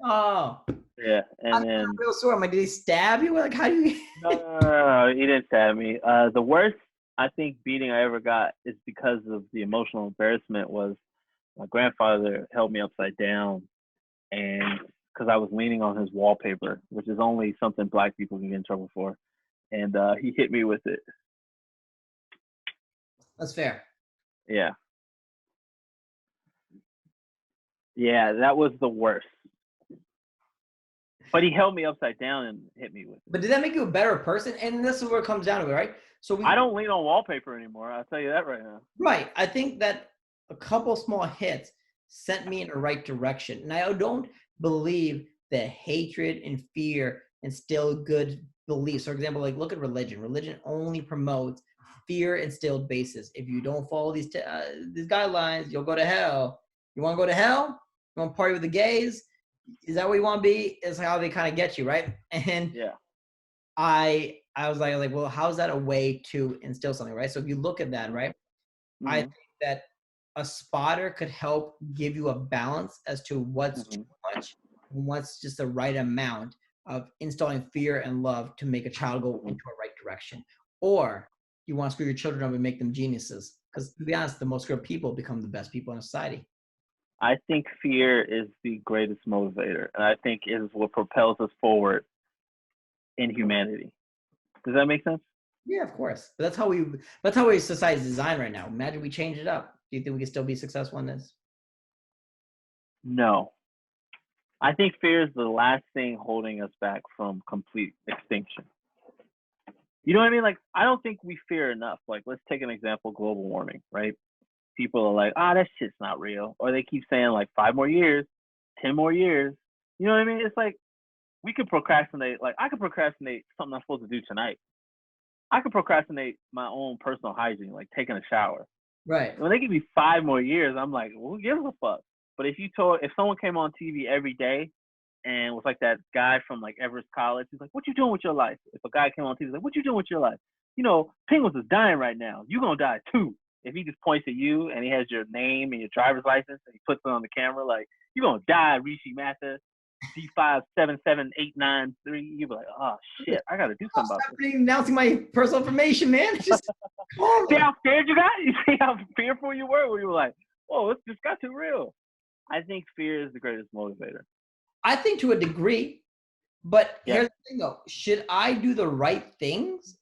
Oh. Yeah, and then a real sword. Did he stab you? Like, how do you? No, he didn't stab me. The worst I think beating I ever got is because of the emotional embarrassment. Was my grandfather held me upside down, and because I was leaning on his wallpaper, which is only something black people can get in trouble for, and he hit me with it. That's fair. Yeah. Yeah, that was the worst. But he held me upside down and hit me with it. But did that make you a better person? And this is where it comes down to it, right? So I don't lean on wallpaper anymore. I'll tell you that right now. Right. I think that a couple small hits sent me in the right direction. And I don't believe that hatred and fear instill good beliefs. For example, like look at religion. Religion only promotes fear-instilled bases. If you don't follow these guidelines, you'll go to hell. You want to go to hell? You want to party with the gays? Is that what you want to be? Is how they kind of get you, right? And yeah, I was like, well, how's that a way to instill something, right? So if you look at that, right, I think that a spotter could help give you a balance as to what's too much and what's just the right amount of installing fear and love to make a child go into a right direction. Or you want to screw your children up and make them geniuses. Because to be honest, the most screwed people become the best people in society. I think fear is the greatest motivator, and I think it is what propels us forward in humanity. Does that make sense? Yeah, of course. But that's how society is designed right now. Imagine we change it up. Do you think we can still be successful in this? No. I think fear is the last thing holding us back from complete extinction. You know what I mean? Like, I don't think we fear enough. Like, let's take an example, global warming, right? People are like, that shit's not real. Or they keep saying like 5 more years, 10 more years. You know what I mean? It's like, we could procrastinate. Like, I could procrastinate something I'm supposed to do tonight. I could procrastinate my own personal hygiene, like taking a shower. Right. When they give me 5 more years, I'm like, well, who gives a fuck? But if someone came on TV every day and was like that guy from like Everest College, he's like, what you doing with your life? If a guy came on TV, he's like, what you doing with your life? You know, penguins is dying right now. You're going to die too. If he just points at you and he has your name and your driver's license and he puts it on the camera, like, you're going to die, Rishi Mathur, D577893. You'll be like, oh, shit, I got to do something about this. Announcing my personal information, man. Just see how scared you got? You see how fearful you were? Where you were like, whoa, this got too real. I think fear is the greatest motivator. I think to a degree, but here's the thing though. Should I do the right things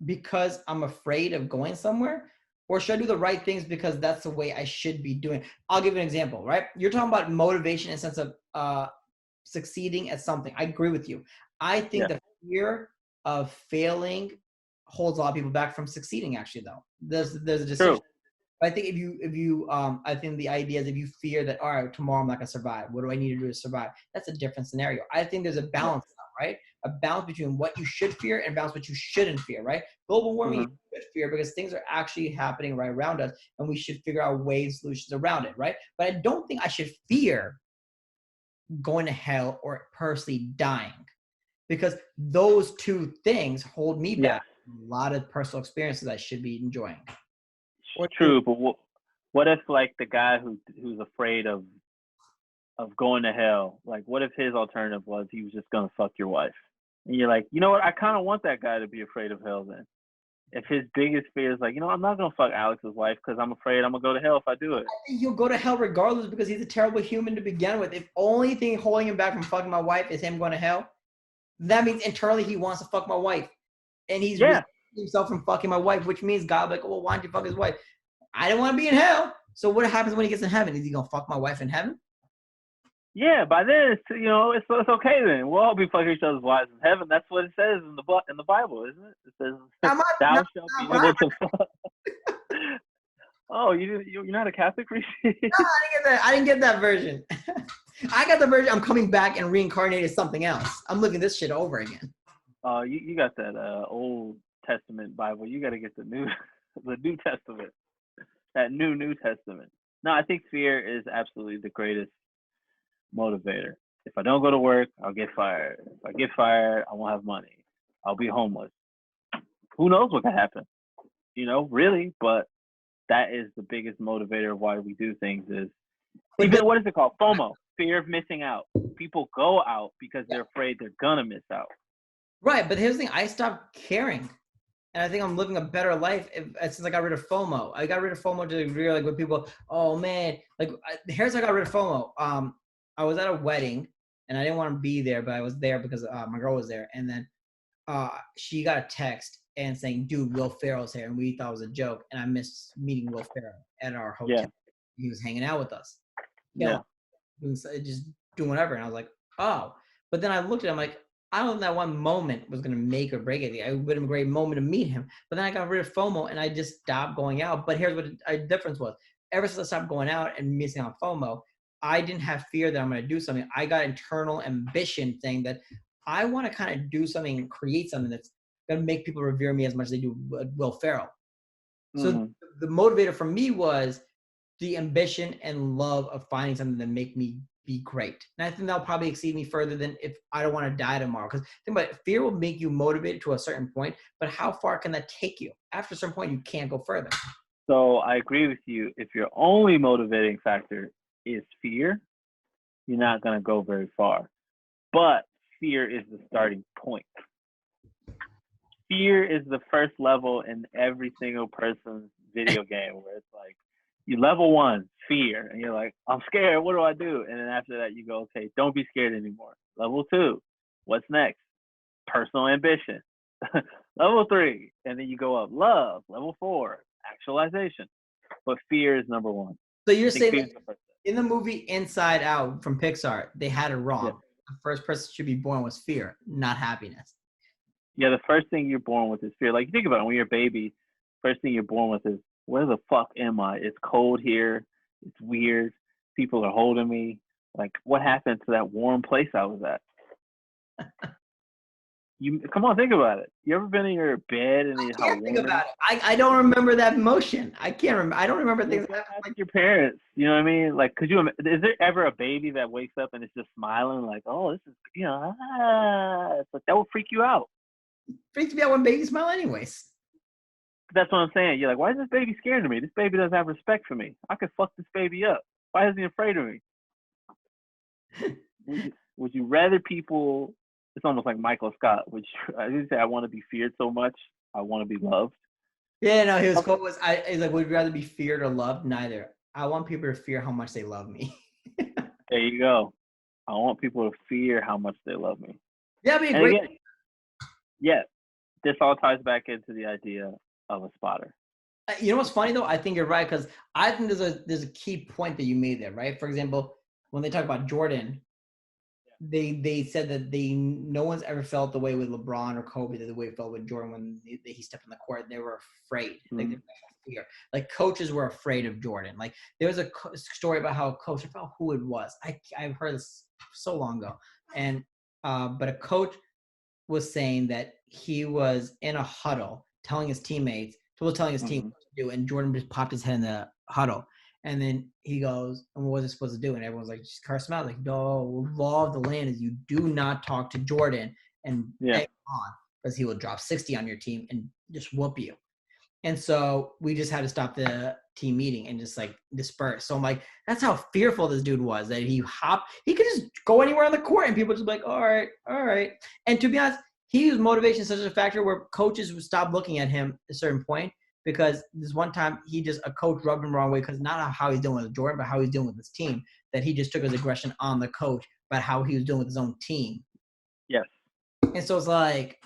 because I'm afraid of going somewhere? Or should I do the right things because that's the way I should be doing? I'll give you an example, right? You're talking about motivation in the sense of succeeding at something. I agree with you. I think the fear of failing holds a lot of people back from succeeding, actually, though. There's a decision. True. But I think if you I think the idea is if you fear that, all right, tomorrow I'm not gonna survive. What do I need to do to survive? That's a different scenario. I think there's a balance now, right? A balance between what you should fear and balance what you shouldn't fear, right? Global warming you should fear because things are actually happening right around us and we should figure out ways, solutions around it, right? But I don't think I should fear going to hell or personally dying because those two things hold me back from a lot of personal experiences I should be enjoying. True, but what if like the guy who's afraid of of going to hell. Like, what if his alternative was he was just gonna fuck your wife? And you're like, you know what? I kind of want that guy to be afraid of hell then. If his biggest fear is like, you know, I'm not gonna fuck Alex's wife because I'm afraid I'm gonna go to hell if I do it. I think he'll go to hell regardless because he's a terrible human to begin with. If only thing holding him back from fucking my wife is him going to hell, that means internally he wants to fuck my wife, and he's restricting himself from fucking my wife, which means God like, well, why don't you fuck his wife? I don't want to be in hell. So what happens when he gets in heaven? Is he gonna fuck my wife in heaven? Yeah, by then it's it's okay then. We'll all be fucking each other's wives in heaven. That's what it says in the Bible, isn't it? It says thou shalt be able to fuck. Oh, you're not a Catholic, Rishi? No, I didn't get that version. I got the version. I'm coming back and reincarnated something else. I'm looking this shit over again. You got that Old Testament Bible. You got to get the New Testament. That New Testament. No, I think fear is absolutely the greatest motivator. If I don't go to work, I'll get fired. If I get fired, I won't have money. I'll be homeless. Who knows what could happen? Really, but that is the biggest motivator of why we do things is even what is it called? FOMO, fear of missing out. People go out because they're afraid they're gonna miss out. Right, but here's the thing: I stopped caring, and I think I'm living a better life since I got rid of FOMO. I got rid of FOMO to the degree like when people, oh man, like here's how I got rid of FOMO. I was at a wedding and I didn't want to be there, but I was there because my girl was there, and then she got a text and saying, dude, Will Ferrell's here. And we thought it was a joke. And I missed meeting Will Ferrell at our hotel. Yeah. He was hanging out with us. Just doing whatever. And I was like, oh. But then I looked at him like, I don't know that one moment was going to make or break it. It would have been a great moment to meet him. But then I got rid of FOMO and I just stopped going out. But here's what the difference was. Ever since I stopped going out and missing on FOMO, I didn't have fear that I'm going to do something. I got internal ambition saying that I want to kind of do something and create something that's going to make people revere me as much as they do Will Ferrell. So the motivator for me was the ambition and love of finding something that make me be great. And I think that'll probably exceed me further than if I don't want to die tomorrow. Because think about it, fear will make you motivated to a certain point, but how far can that take you? After a certain point, you can't go further. So I agree with you. If your only motivating factor is fear, you're not going to go very far. But fear is the starting point. Fear is the first level in every single person's video game where it's like, you level 1, fear, and you're like, I'm scared, what do I do? And then after that, you go, okay, don't be scared anymore. Level 2, what's next? Personal ambition. Level 3, and then you go up, love. Level 4, actualization. But fear is number 1. So you're saying in the movie Inside Out from Pixar, they had it wrong. Yeah. The first person should be born with fear, not happiness. Yeah, the first thing you're born with is fear. Like, you think about it, when you're a baby, first thing you're born with is, where the fuck am I? It's cold here. It's weird. People are holding me. Like, what happened to that warm place I was at? Come on, think about it. You ever been in your bed and I can't think about it. I don't remember that emotion. I can't remember. I don't remember things like your parents. You know what I mean? Like, is there ever a baby that wakes up and is just smiling like, oh, this is, it's like, that would freak you out. It freaks me out when babies smile anyways. That's what I'm saying. You're like, why is this baby scared of me? This baby doesn't have respect for me. I could fuck this baby up. Why is he afraid of me? Would you rather people? It's almost like Michael Scott, which I didn't say I want to be feared so much. I want to be loved. Yeah, no, his quote was, he's like, would you rather be feared or loved? Neither. I want people to fear how much they love me. There you go. I want people to fear how much they love me. Yeah, that'd be a great. Again, yeah, this all ties back into the idea of a spotter. You know what's funny though? I think you're right, because I think there's a key point that you made there, right? For example, when they talk about Jordan, they said that no one's ever felt the way with LeBron or Kobe the way it felt with Jordan when he stepped on the court. They were afraid. Like, they were fear. Like, coaches were afraid of Jordan. Like, there was a story about how a coach, I forgot who it was. I've heard this so long ago, and but a coach was saying that he was in a huddle telling his teammates, telling his team what to do, and Jordan just popped his head in the huddle. And then he goes, and what was it supposed to do? And everyone's like, just curse him out. Like, no, law of the land is you do not talk to Jordan and egg on, because he will drop 60 on your team and just whoop you. And so we just had to stop the team meeting and just like disperse. So I'm like, that's how fearful this dude was, that he could just go anywhere on the court and people just be like, all right, all right. And to be honest, he used motivation such a factor where coaches would stop looking at him at a certain point, because this one time a coach rubbed him the wrong way, because not how he's doing with Jordan, but how he's doing with his team, that he just took his aggression on the coach about how he was doing with his own team. Yes. And so it's like,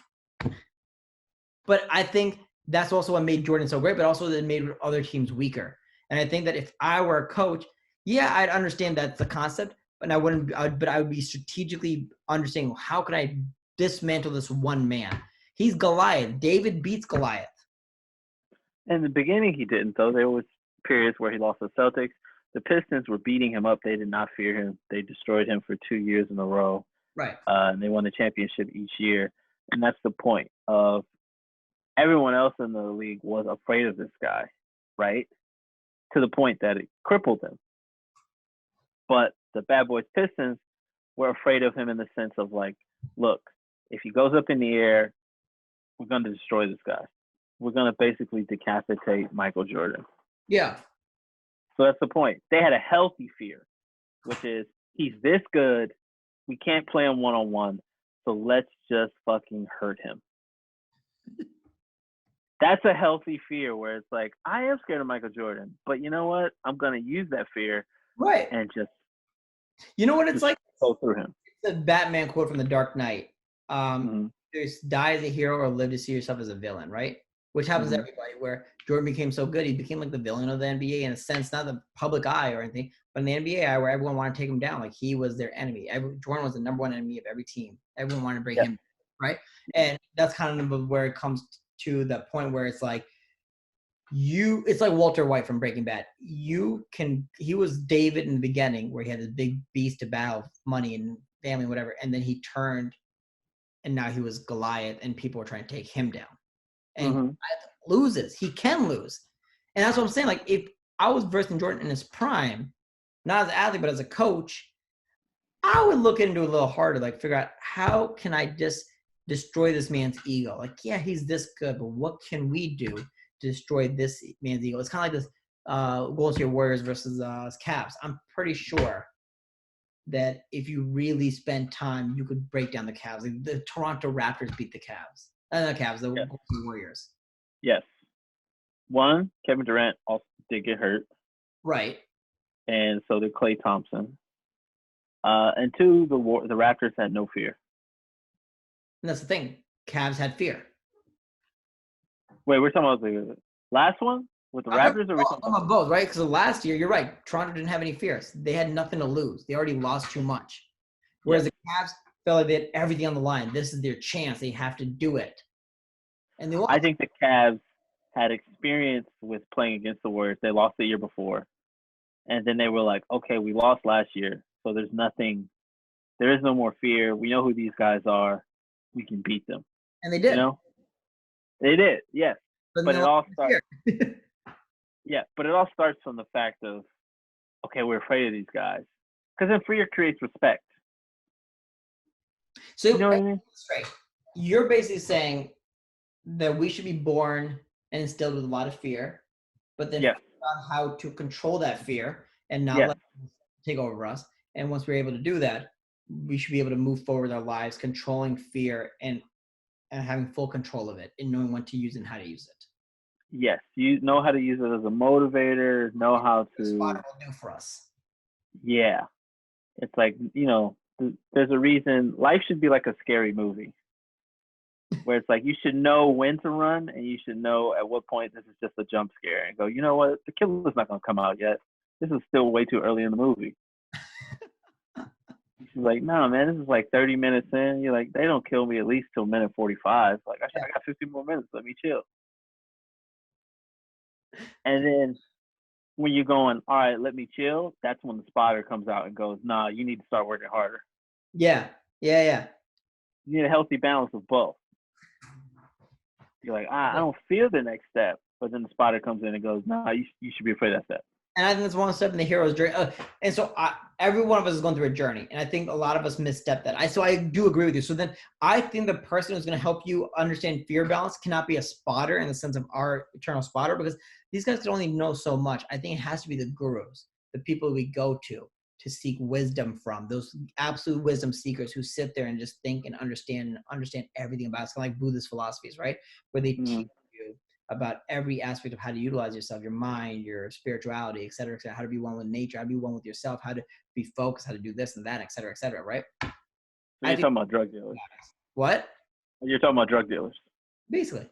but I think that's also what made Jordan so great, but also that made other teams weaker. And I think that if I were a coach, yeah, I'd understand that's the concept, but I would be strategically understanding, how can I dismantle this one man? He's Goliath. David beats Goliath. In the beginning, he didn't, though. There was periods where he lost the Celtics. The Pistons were beating him up. They did not fear him. They destroyed him for 2 years in a row. Right. And they won the championship each year. And that's the point of everyone else in the league was afraid of this guy, right? To the point that it crippled him. But the Bad Boys Pistons were afraid of him in the sense of like, look, if he goes up in the air, we're going to destroy this guy. We're going to basically decapitate Michael Jordan. Yeah. So that's the point. They had a healthy fear, which is he's this good. We can't play him one-on-one, so let's just fucking hurt him. That's a healthy fear where it's like, I am scared of Michael Jordan, but you know what? I'm going to use that fear Right. and just You know what it's like? Go through him. It's a Batman quote from The Dark Knight. Mm-hmm. There's die as a hero or live to see yourself as a villain, right? Which happens to everybody, where Jordan became so good, he became like the villain of the NBA in a sense, not the public eye or anything, but in the NBA where everyone wanted to take him down. Like, he was their enemy. Jordan was the number one enemy of every team. Everyone wanted to break him, right? And that's kind of where it comes to the point where it's like, it's like Walter White from Breaking Bad. He was David in the beginning, where he had this big beast to battle, money and family and whatever, and then he turned, and now he was Goliath, and people were trying to take him down. And loses. He can lose. And that's what I'm saying. Like, if I was versing Jordan in his prime, not as an athlete, but as a coach, I would look into it a little harder, like figure out, how can I just destroy this man's ego? Like, yeah, he's this good, but what can we do to destroy this man's ego? It's kind of like this Golden State Warriors versus Cavs. I'm pretty sure that if you really spend time, you could break down the Cavs. Like, the Toronto Raptors beat the Cavs. The Cavs, the Golden State Warriors. Yes. One, Kevin Durant also did get hurt. Right. And so did Klay Thompson. And two, the Raptors had no fear. And that's the thing. Cavs had fear. Wait, we're talking about the last one with the Raptors? Or we're talking about both, right? Because last year, you're right, Toronto didn't have any fears. They had nothing to lose. They already lost too much. Whereas the Cavs felt like they had everything on the line. This is their chance. They have to do it. And they lost. I think the Cavs had experience with playing against the Warriors. They lost the year before. And then they were like, okay, we lost last year, so there is no more fear. We know who these guys are. We can beat them. And they did. You know? They did, yes. But it all starts but it all starts from the fact of, okay, we're afraid of these guys. Because then fear creates respect. So you know what I mean? Right. You're basically saying that we should be born and instilled with a lot of fear, but then figure out how to control that fear and not let it take over us. And once we're able to do that, we should be able to move forward with our lives, controlling fear and having full control of it and knowing when to use it and how to use it. Yes, you know how to use it as a motivator, know how to. What it will do for us. Yeah. It's like, there's a reason. Life should be like a scary movie where it's like you should know when to run and you should know at what point this is just a jump scare and go, you know what? The killer's not going to come out yet. This is still way too early in the movie. She's like, no, man, this is like 30 minutes in. You're like, they don't kill me at least till minute 45. Like, I got 15 more minutes. Let me chill. And then when you're going, all right, let me chill, that's when the spotter comes out and goes, nah, you need to start working harder. Yeah. You need a healthy balance of both. You're like, I don't feel the next step. But then the spotter comes in and goes, nah, you should be afraid of that step. And I think that's one step in the hero's journey. And so every one of us is going through a journey. And I think a lot of us misstep that. So I do agree with you. So then I think the person who's going to help you understand fear balance cannot be a spotter in the sense of our eternal spotter, because these guys can only know so much. I think it has to be the gurus, the people we go to seek wisdom from, those absolute wisdom seekers who sit there and just think and understand everything about it. It's kind of like Buddhist philosophies, right? Where they teach you about every aspect of how to utilize yourself, your mind, your spirituality, et cetera, how to be one with nature, how to be one with yourself, how to be focused, how to do this and that, et cetera, right? So you're talking about drug dealers. What? You're talking about drug dealers. Basically.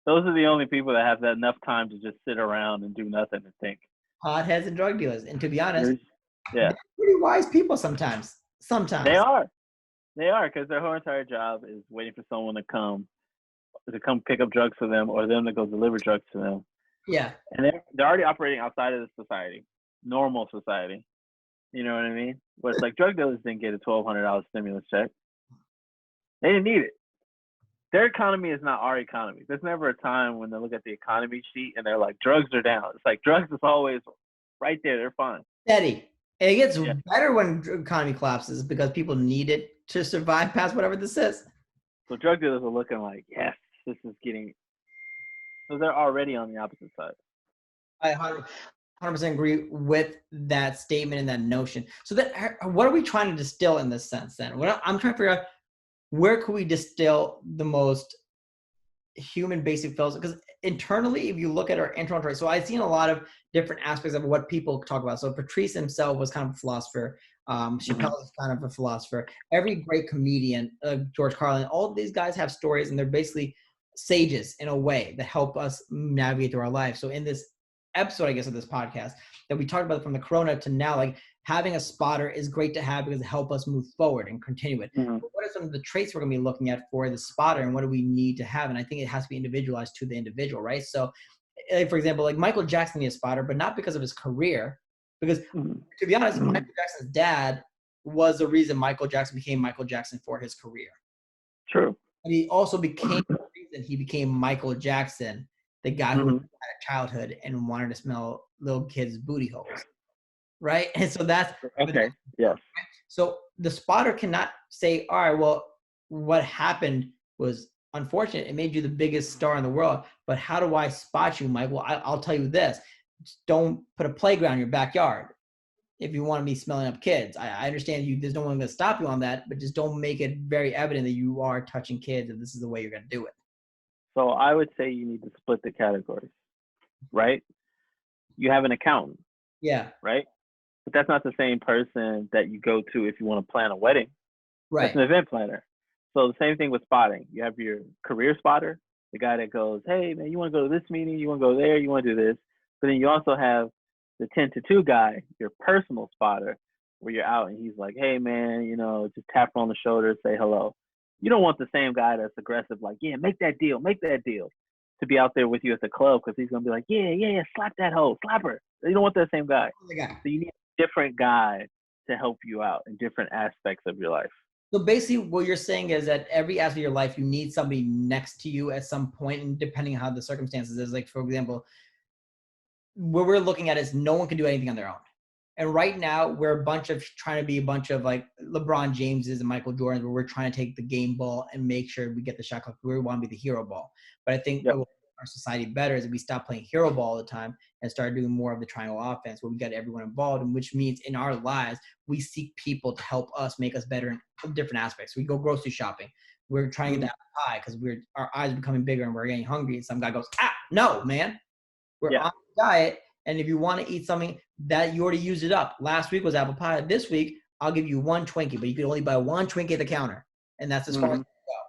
Those are the only people that have that enough time to just sit around and do nothing and think. Potheads and drug dealers. And to be honest, yeah, they're pretty wise people sometimes. They are, because their whole entire job is waiting for someone to come pick up drugs for them, or them to go deliver drugs to them. Yeah. And they're already operating outside of the society, normal society. You know what I mean? But it's like drug dealers didn't get a $1,200 stimulus check. They didn't need it. Their economy is not our economy. There's never a time when they look at the economy sheet and they're like, drugs are down. It's like drugs is always right there. They're fine. Steady. And it gets better when the economy collapses because people need it to survive past whatever this is. So drug dealers are looking like, yes, this is getting. So they're already on the opposite side. I 100% agree with that statement and that notion. So what are we trying to distill in this sense then? I'm trying to figure out, where could we distill the most human basic philosophy? Because internally, if you look at our internal traits, so I've seen a lot of different aspects of what people talk about. So Patrice himself was kind of a philosopher. Chappelle is kind of a philosopher. Every great comedian, George Carlin, all of these guys have stories, and they're basically sages in a way that help us navigate through our life. So in this episode, I guess, of this podcast that we talked about from the corona to now, like having a spotter is great to have because it helps us move forward and continue it. But what are some of the traits we're going to be looking at for the spotter, and what do we need to have? And I think it has to be individualized to the individual, right? So for example, like Michael Jackson is a spotter, but not because of his career, because to be honest, Michael Jackson's dad was the reason Michael Jackson became Michael Jackson for his career. True. And he also became the reason he became Michael Jackson, the guy who had a childhood and wanted to smell little kids' booty holes. Right? And so that's okay. Yes. So the spotter cannot say, all right, well, what happened was unfortunate. It made you the biggest star in the world. But how do I spot you, Mike? Well, I'll tell you this. Just don't put a playground in your backyard if you want to be smelling up kids. I understand there's no one going to stop you on that, but just don't make it very evident that you are touching kids and this is the way you're going to do it. So I would say you need to split the categories, right? You have an accountant. Yeah. Right? But that's not the same person that you go to if you want to plan a wedding. Right. That's an event planner. So the same thing with spotting. You have your career spotter, the guy that goes, hey, man, you want to go to this meeting? You want to go there? You want to do this? But then you also have the 10 to 2 guy, your personal spotter, where you're out and he's like, hey, man, just tap on the shoulder, say hello. You don't want the same guy that's aggressive, like, yeah, make that deal, to be out there with you at the club because he's going to be like, yeah, slap that hoe, slap her. You don't want that same guy. So you need a different guy to help you out in different aspects of your life. So basically what you're saying is that every aspect of your life, you need somebody next to you at some point, and depending on how the circumstances is, like, for example, what we're looking at is no one can do anything on their own. And right now we're trying to be a bunch of like LeBron Jameses and Michael Jordans, where we're trying to take the game ball and make sure we get the shot clock. We want to be the hero ball. But I think what our society better is if we stop playing hero ball all the time and start doing more of the triangle offense, where we get everyone involved, and which means in our lives, we seek people to help us make us better in different aspects. We go grocery shopping. We're trying to get that high because our eyes are becoming bigger and we're getting hungry. And some guy goes, no, man. We're on a diet. And if you want to eat something that you already used it up, last week was apple pie. This week, I'll give you one Twinkie, but you can only buy one Twinkie at the counter. And that's as far as you can go.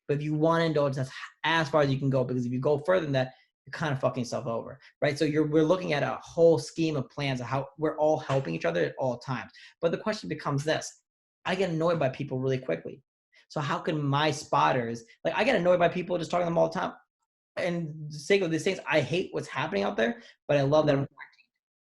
But if you want to indulge, that's as far as you can go, because if you go further than that, you're kind of fucking yourself over, right? So we're looking at a whole scheme of plans of how we're all helping each other at all times. But the question becomes this. I get annoyed by people really quickly. So how can my spotters, like, I get annoyed by people just talking to them all the time. And the sake of these things, I hate what's happening out there, but I love that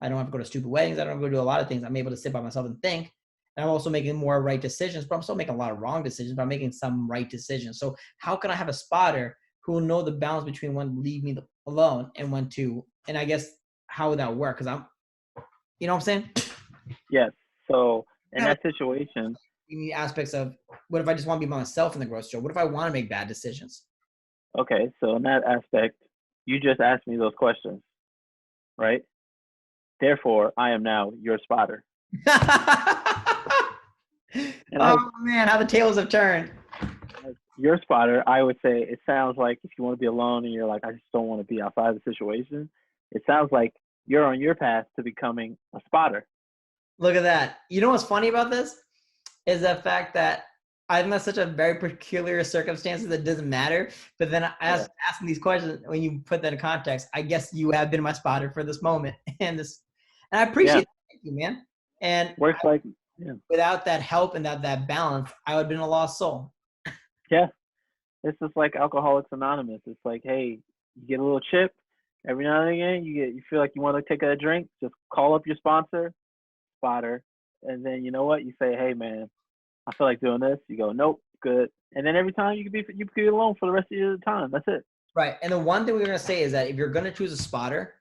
I don't have to go to stupid weddings. I don't have to go do a lot of things. I'm able to sit by myself and think. And I'm also making more right decisions, but I'm still making a lot of wrong decisions, but I'm making some right decisions. So how can I have a spotter who will know the balance between when to leave me alone and when to, and I guess how would that work? Because you know what I'm saying? Yes. So in Yeah, that situation, you need aspects of what if I just want to be by myself in the grocery store? What if I want to make bad decisions? okay, so in that aspect, you just asked me those questions, right? Therefore, I am now your spotter. And Oh man, how the tables have turned. as your spotter, I would say it sounds like if you want to be alone and you're like, I just don't want to be outside the situation, it sounds like you're on your path to becoming a spotter. Look at that. You know what's funny about this is the fact that I'm in such a very peculiar circumstances that doesn't matter. But then Yeah. asking these questions, when you put that in context, I guess you have been my spotter for this moment and I appreciate Yeah. it. Thank you, man. And Works like, yeah. without that help and that balance, I would have been a lost soul. Yeah. It's just like Alcoholics Anonymous. It's like, hey, you get a little chip every now and again. You feel like you want to take a drink. Just call up your sponsor, spotter, and then you know what? You say, hey man, I feel like doing this. You go, nope, good. And then every time you can be alone for the rest of your time. That's it. Right. And the one thing we're going to say is that if you're going to choose a spotter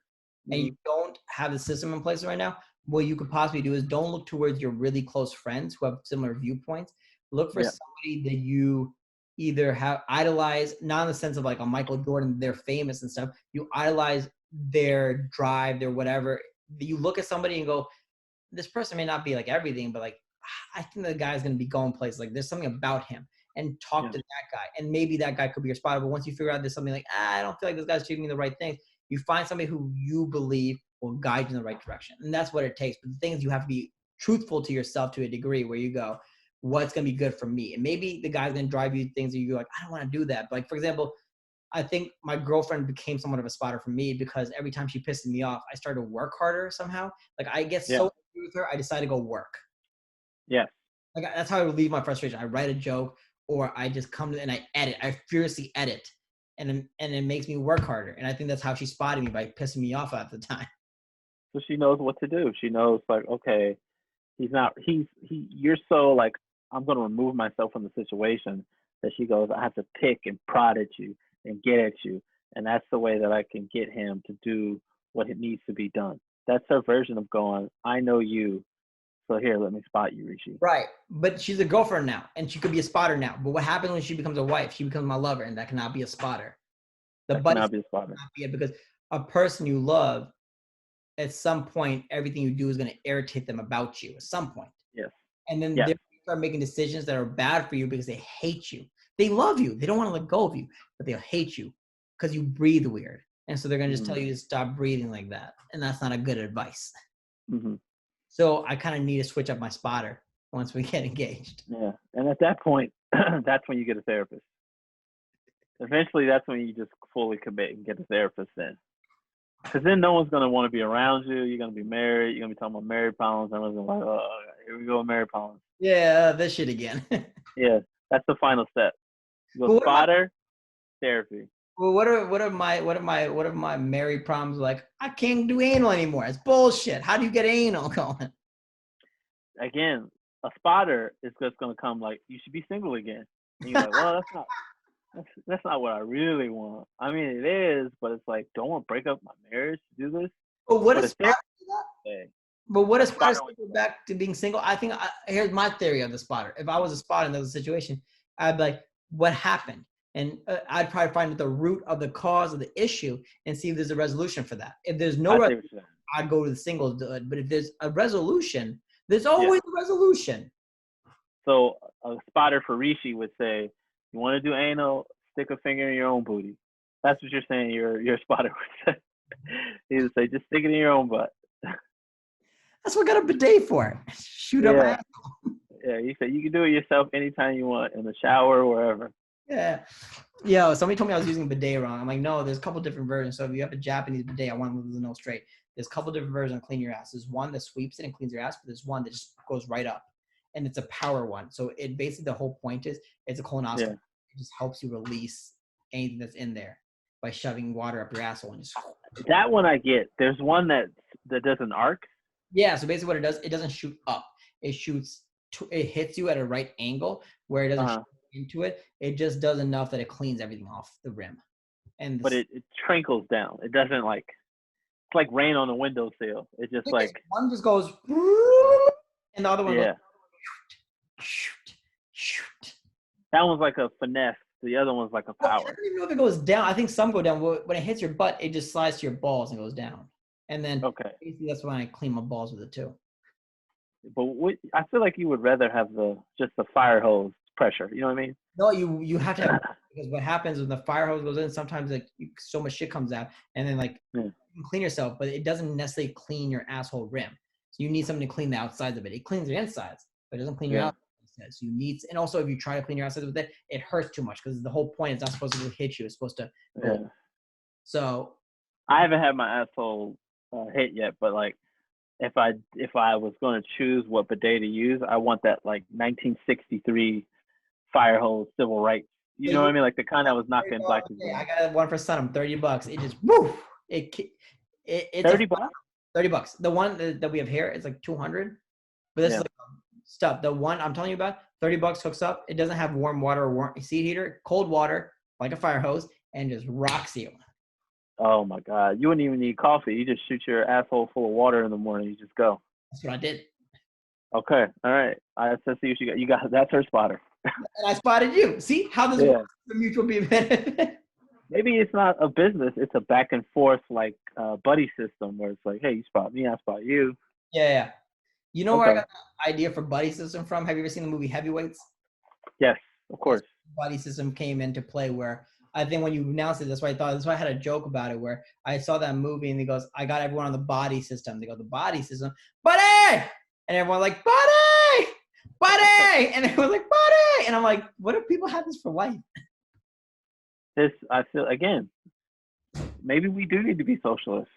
and you Mm-hmm. don't have the system in place right now, what you could possibly do is don't look towards your really close friends who have similar viewpoints. Look for Yeah. somebody that you either have idolized, not in the sense of like a Michael Jordan, they're famous and stuff. You idolize their drive, their whatever. You look at somebody and go, this person may not be like everything, but like, I think the guy's going to be going places. Like there's something about him, and talk Yeah. to that guy. And maybe that guy could be your spotter. But once you figure out there's something like, I don't feel like this guy's treating me the right things, you find somebody who you believe will guide you in the right direction. And that's what it takes. But the thing is, you have to be truthful to yourself to a degree where you go, what's going to be good for me? And maybe the guy's going to drive you things that you're like, I don't want to do that. But like, for example, I think my girlfriend became somewhat of a spotter for me because every time she pissed me off, I started to work harder somehow. Like I get Yeah. so angry with her, I decide to go work. Yeah. Like that's how I relieve my frustration. I write a joke, or I just come to and I edit. I fiercely edit, and it makes me work harder. And I think that's how she spotted me, by pissing me off at the time. So she knows what to do. She knows like, okay, you're so like, I'm gonna remove myself from the situation that she goes, I have to pick and prod at you and get at you. And that's the way that I can get him to do what it needs to be done. That's her version of going, I know you, so here, let me spot you, Rishi. Right. But she's a girlfriend now, and she could be a spotter now. But what happens when she becomes a wife? She becomes my lover, and that cannot be a spotter. The That buddy cannot be a spotter. cannot be it, because a person you love, at some point, everything you do is going to irritate them about you at some point. Yes. And then Yes. they start making decisions that are bad for you because they hate you. They love you. They don't want to let go of you, but they'll hate you because you breathe weird. And so they're going to just tell you to stop breathing like that. And that's not a good advice. Mm-hmm. So I kind of need to switch up my spotter once we get engaged. Yeah. And at that point, that's when you get a therapist. Eventually, that's when you just fully commit and get a therapist then. Because then no one's going to want to be around you. You're going to be married. You're going to be talking about married problems. Everyone's going to be like, oh, here we go, married problems. Yeah, this shit again. Yeah, that's the final step. You go spotter, therapy. Well, what are my married problems like? I can't do anal anymore. It's bullshit. How do you get anal going? Again, a spotter is just going to come like, you should be single again. And you're like, well, that's not what I really want. I mean, it is, but it's like, don't want to break up my marriage to do this. But what is spotter? But what if spotter go back to being single? I think here's my theory of the spotter. If I was a spotter in those situation, I'd be like, what happened? And I'd probably find the root of the cause of the issue and see if there's a resolution for that. If there's no resolution, I'd go to the single. But if there's a resolution, there's always a resolution. So a spotter for Rishi would say, you want to do anal, stick a finger in your own booty. That's what you're saying your spotter would say. He would say, just stick it in your own butt. That's what I got a bidet for. Shoot up my asshole. Yeah, you said you can do it yourself anytime you want, in the shower, wherever. Yeah. Yo, somebody told me I was using bidet wrong. I'm like, no, there's a couple different versions. So if you have a Japanese bidet, I want them to know straight. There's a couple different versions of clean your ass. There's one that sweeps it and cleans your ass, but there's one that just goes right up. And it's a power one. So it basically, the whole point is, it's a colonoscopy. Yeah. It just helps you release anything that's in there by shoving water up your asshole. And just... That one I get. There's one that does an arc. Yeah, so basically what it does, it doesn't shoot up. It shoots, it hits you at a right angle where it doesn't shoot into it. It just does enough that it cleans everything off the rim. But it trickles down. It doesn't like like rain on a windowsill. It's just like one just goes, and the other one yeah. goes, shoot. That one's like a finesse. The other one's like a Well, I power. don't even know if it goes down. I think some go down. When it hits your butt, it just slides to your balls and goes down. And then basically that's when I clean my balls with it too. But I feel like you would rather have just the fire hose pressure. You know what I mean? No, you have to have, because what happens when the fire hose goes in, sometimes like so much shit comes out, and then like you can clean yourself, but it doesn't necessarily clean your asshole rim. So you need something to clean the outsides of it. It cleans the insides, but it doesn't clean your outsides. So you need, and also if you try to clean your outsides with it, it hurts too much because the whole point is not supposed to hit you. It's supposed to. So I haven't had my asshole hit yet, but like if I was going to choose what bidet to use, I want that like 1963 fire hose civil rights. You know what I mean? Like the kind that was knocking black people. I got one for Sunham, $30. It just woo. It's $30. $30. The one that we have here is like 200, but this is like stuff. The one I'm telling you about, $30 hooks up. It doesn't have warm water or warm seat heater. Cold water like a fire hose and just rocks you. Oh my God! You wouldn't even need coffee. You just shoot your asshole full of water in the morning. You just go. That's what I did. Okay, all right. Let's see what you got. You got that's her spotter. And I spotted you. See how this works? The mutual benefit. Maybe it's not a business. It's a back and forth like buddy system where it's like, hey, you spot me, I spot you. Yeah. You know where I got the idea for buddy system from? Have you ever seen the movie Heavyweights? Yes, of course. Buddy system came into play where I think when you announced it, that's why I had a joke about it where I saw that movie and he goes, I got everyone on the body system. They go, the body system, buddy! And everyone's like, buddy! Buddy! And everyone's like, buddy! And I'm like, what if people have this for life? I feel, again, maybe we do need to be socialists.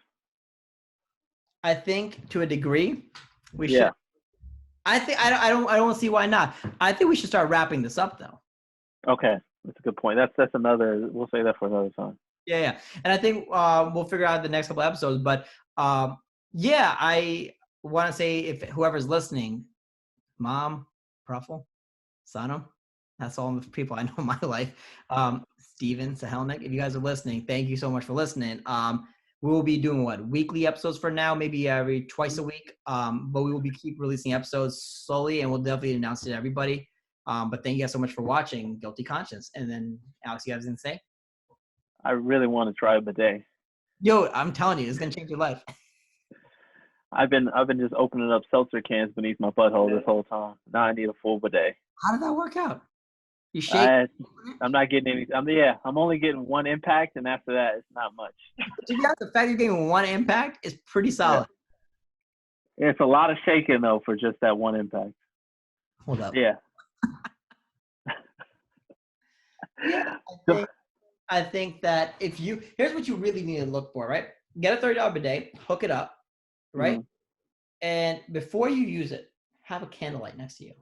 I think to a degree, we should. I think I don't see why not. I think we should start wrapping this up though. Okay. That's a good point. That's another. We'll say that for another time. Yeah, and I think we'll figure out the next couple episodes. But I want to say if whoever's listening, Mom, Pruffle, Sonum, that's all the people I know in my life. Steven, Sahelnik, if you guys are listening, thank you so much for listening. We will be doing weekly episodes for now, maybe every twice a week. But we will keep releasing episodes slowly, and we'll definitely announce it to everybody. But thank you guys so much for watching Guilty Conscience. And then, Alex, you guys didn't say? I really want to try a bidet. Yo, I'm telling you, it's going to change your life. I've been just opening up seltzer cans beneath my butthole this whole time. Now I need a full bidet. How did that work out? You shake? I'm not getting any. I'm only getting one impact, and after that, it's not much. The fact you're getting one impact is pretty solid. Yeah. It's a lot of shaking, though, for just that one impact. Hold up. Yeah. I think that here's what you really need to look for, right? Get a $30 bidet, hook it up, right? Mm-hmm. And before you use it, have a candlelight next to you.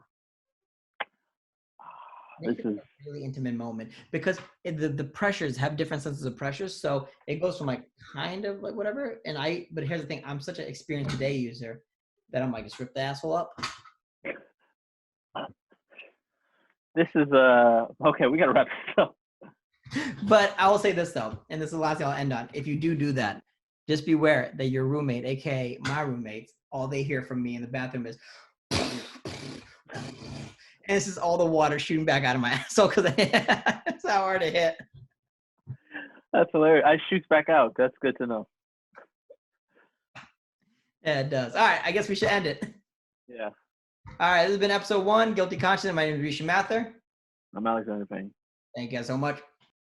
This is a really intimate moment because the pressures have different senses of pressures. So it goes from like kind of like whatever. But here's the thing, I'm such an experienced bidet user that I'm like, just rip the asshole up. This is okay. We gotta wrap this up. But I will say this though, and this is the last thing I'll end on. If you do that, just beware that your roommate, aka my roommates, all they hear from me in the bathroom is, and this is all the water shooting back out of my asshole because that's how hard it hit. That's hilarious. It shoots back out. That's good to know. Yeah, it does. All right, I guess we should end it. Yeah. All right, this has been episode 1, Guilty Conscience. My name is Rishi Mathur. I'm Alexander Payne. Thank you guys so much.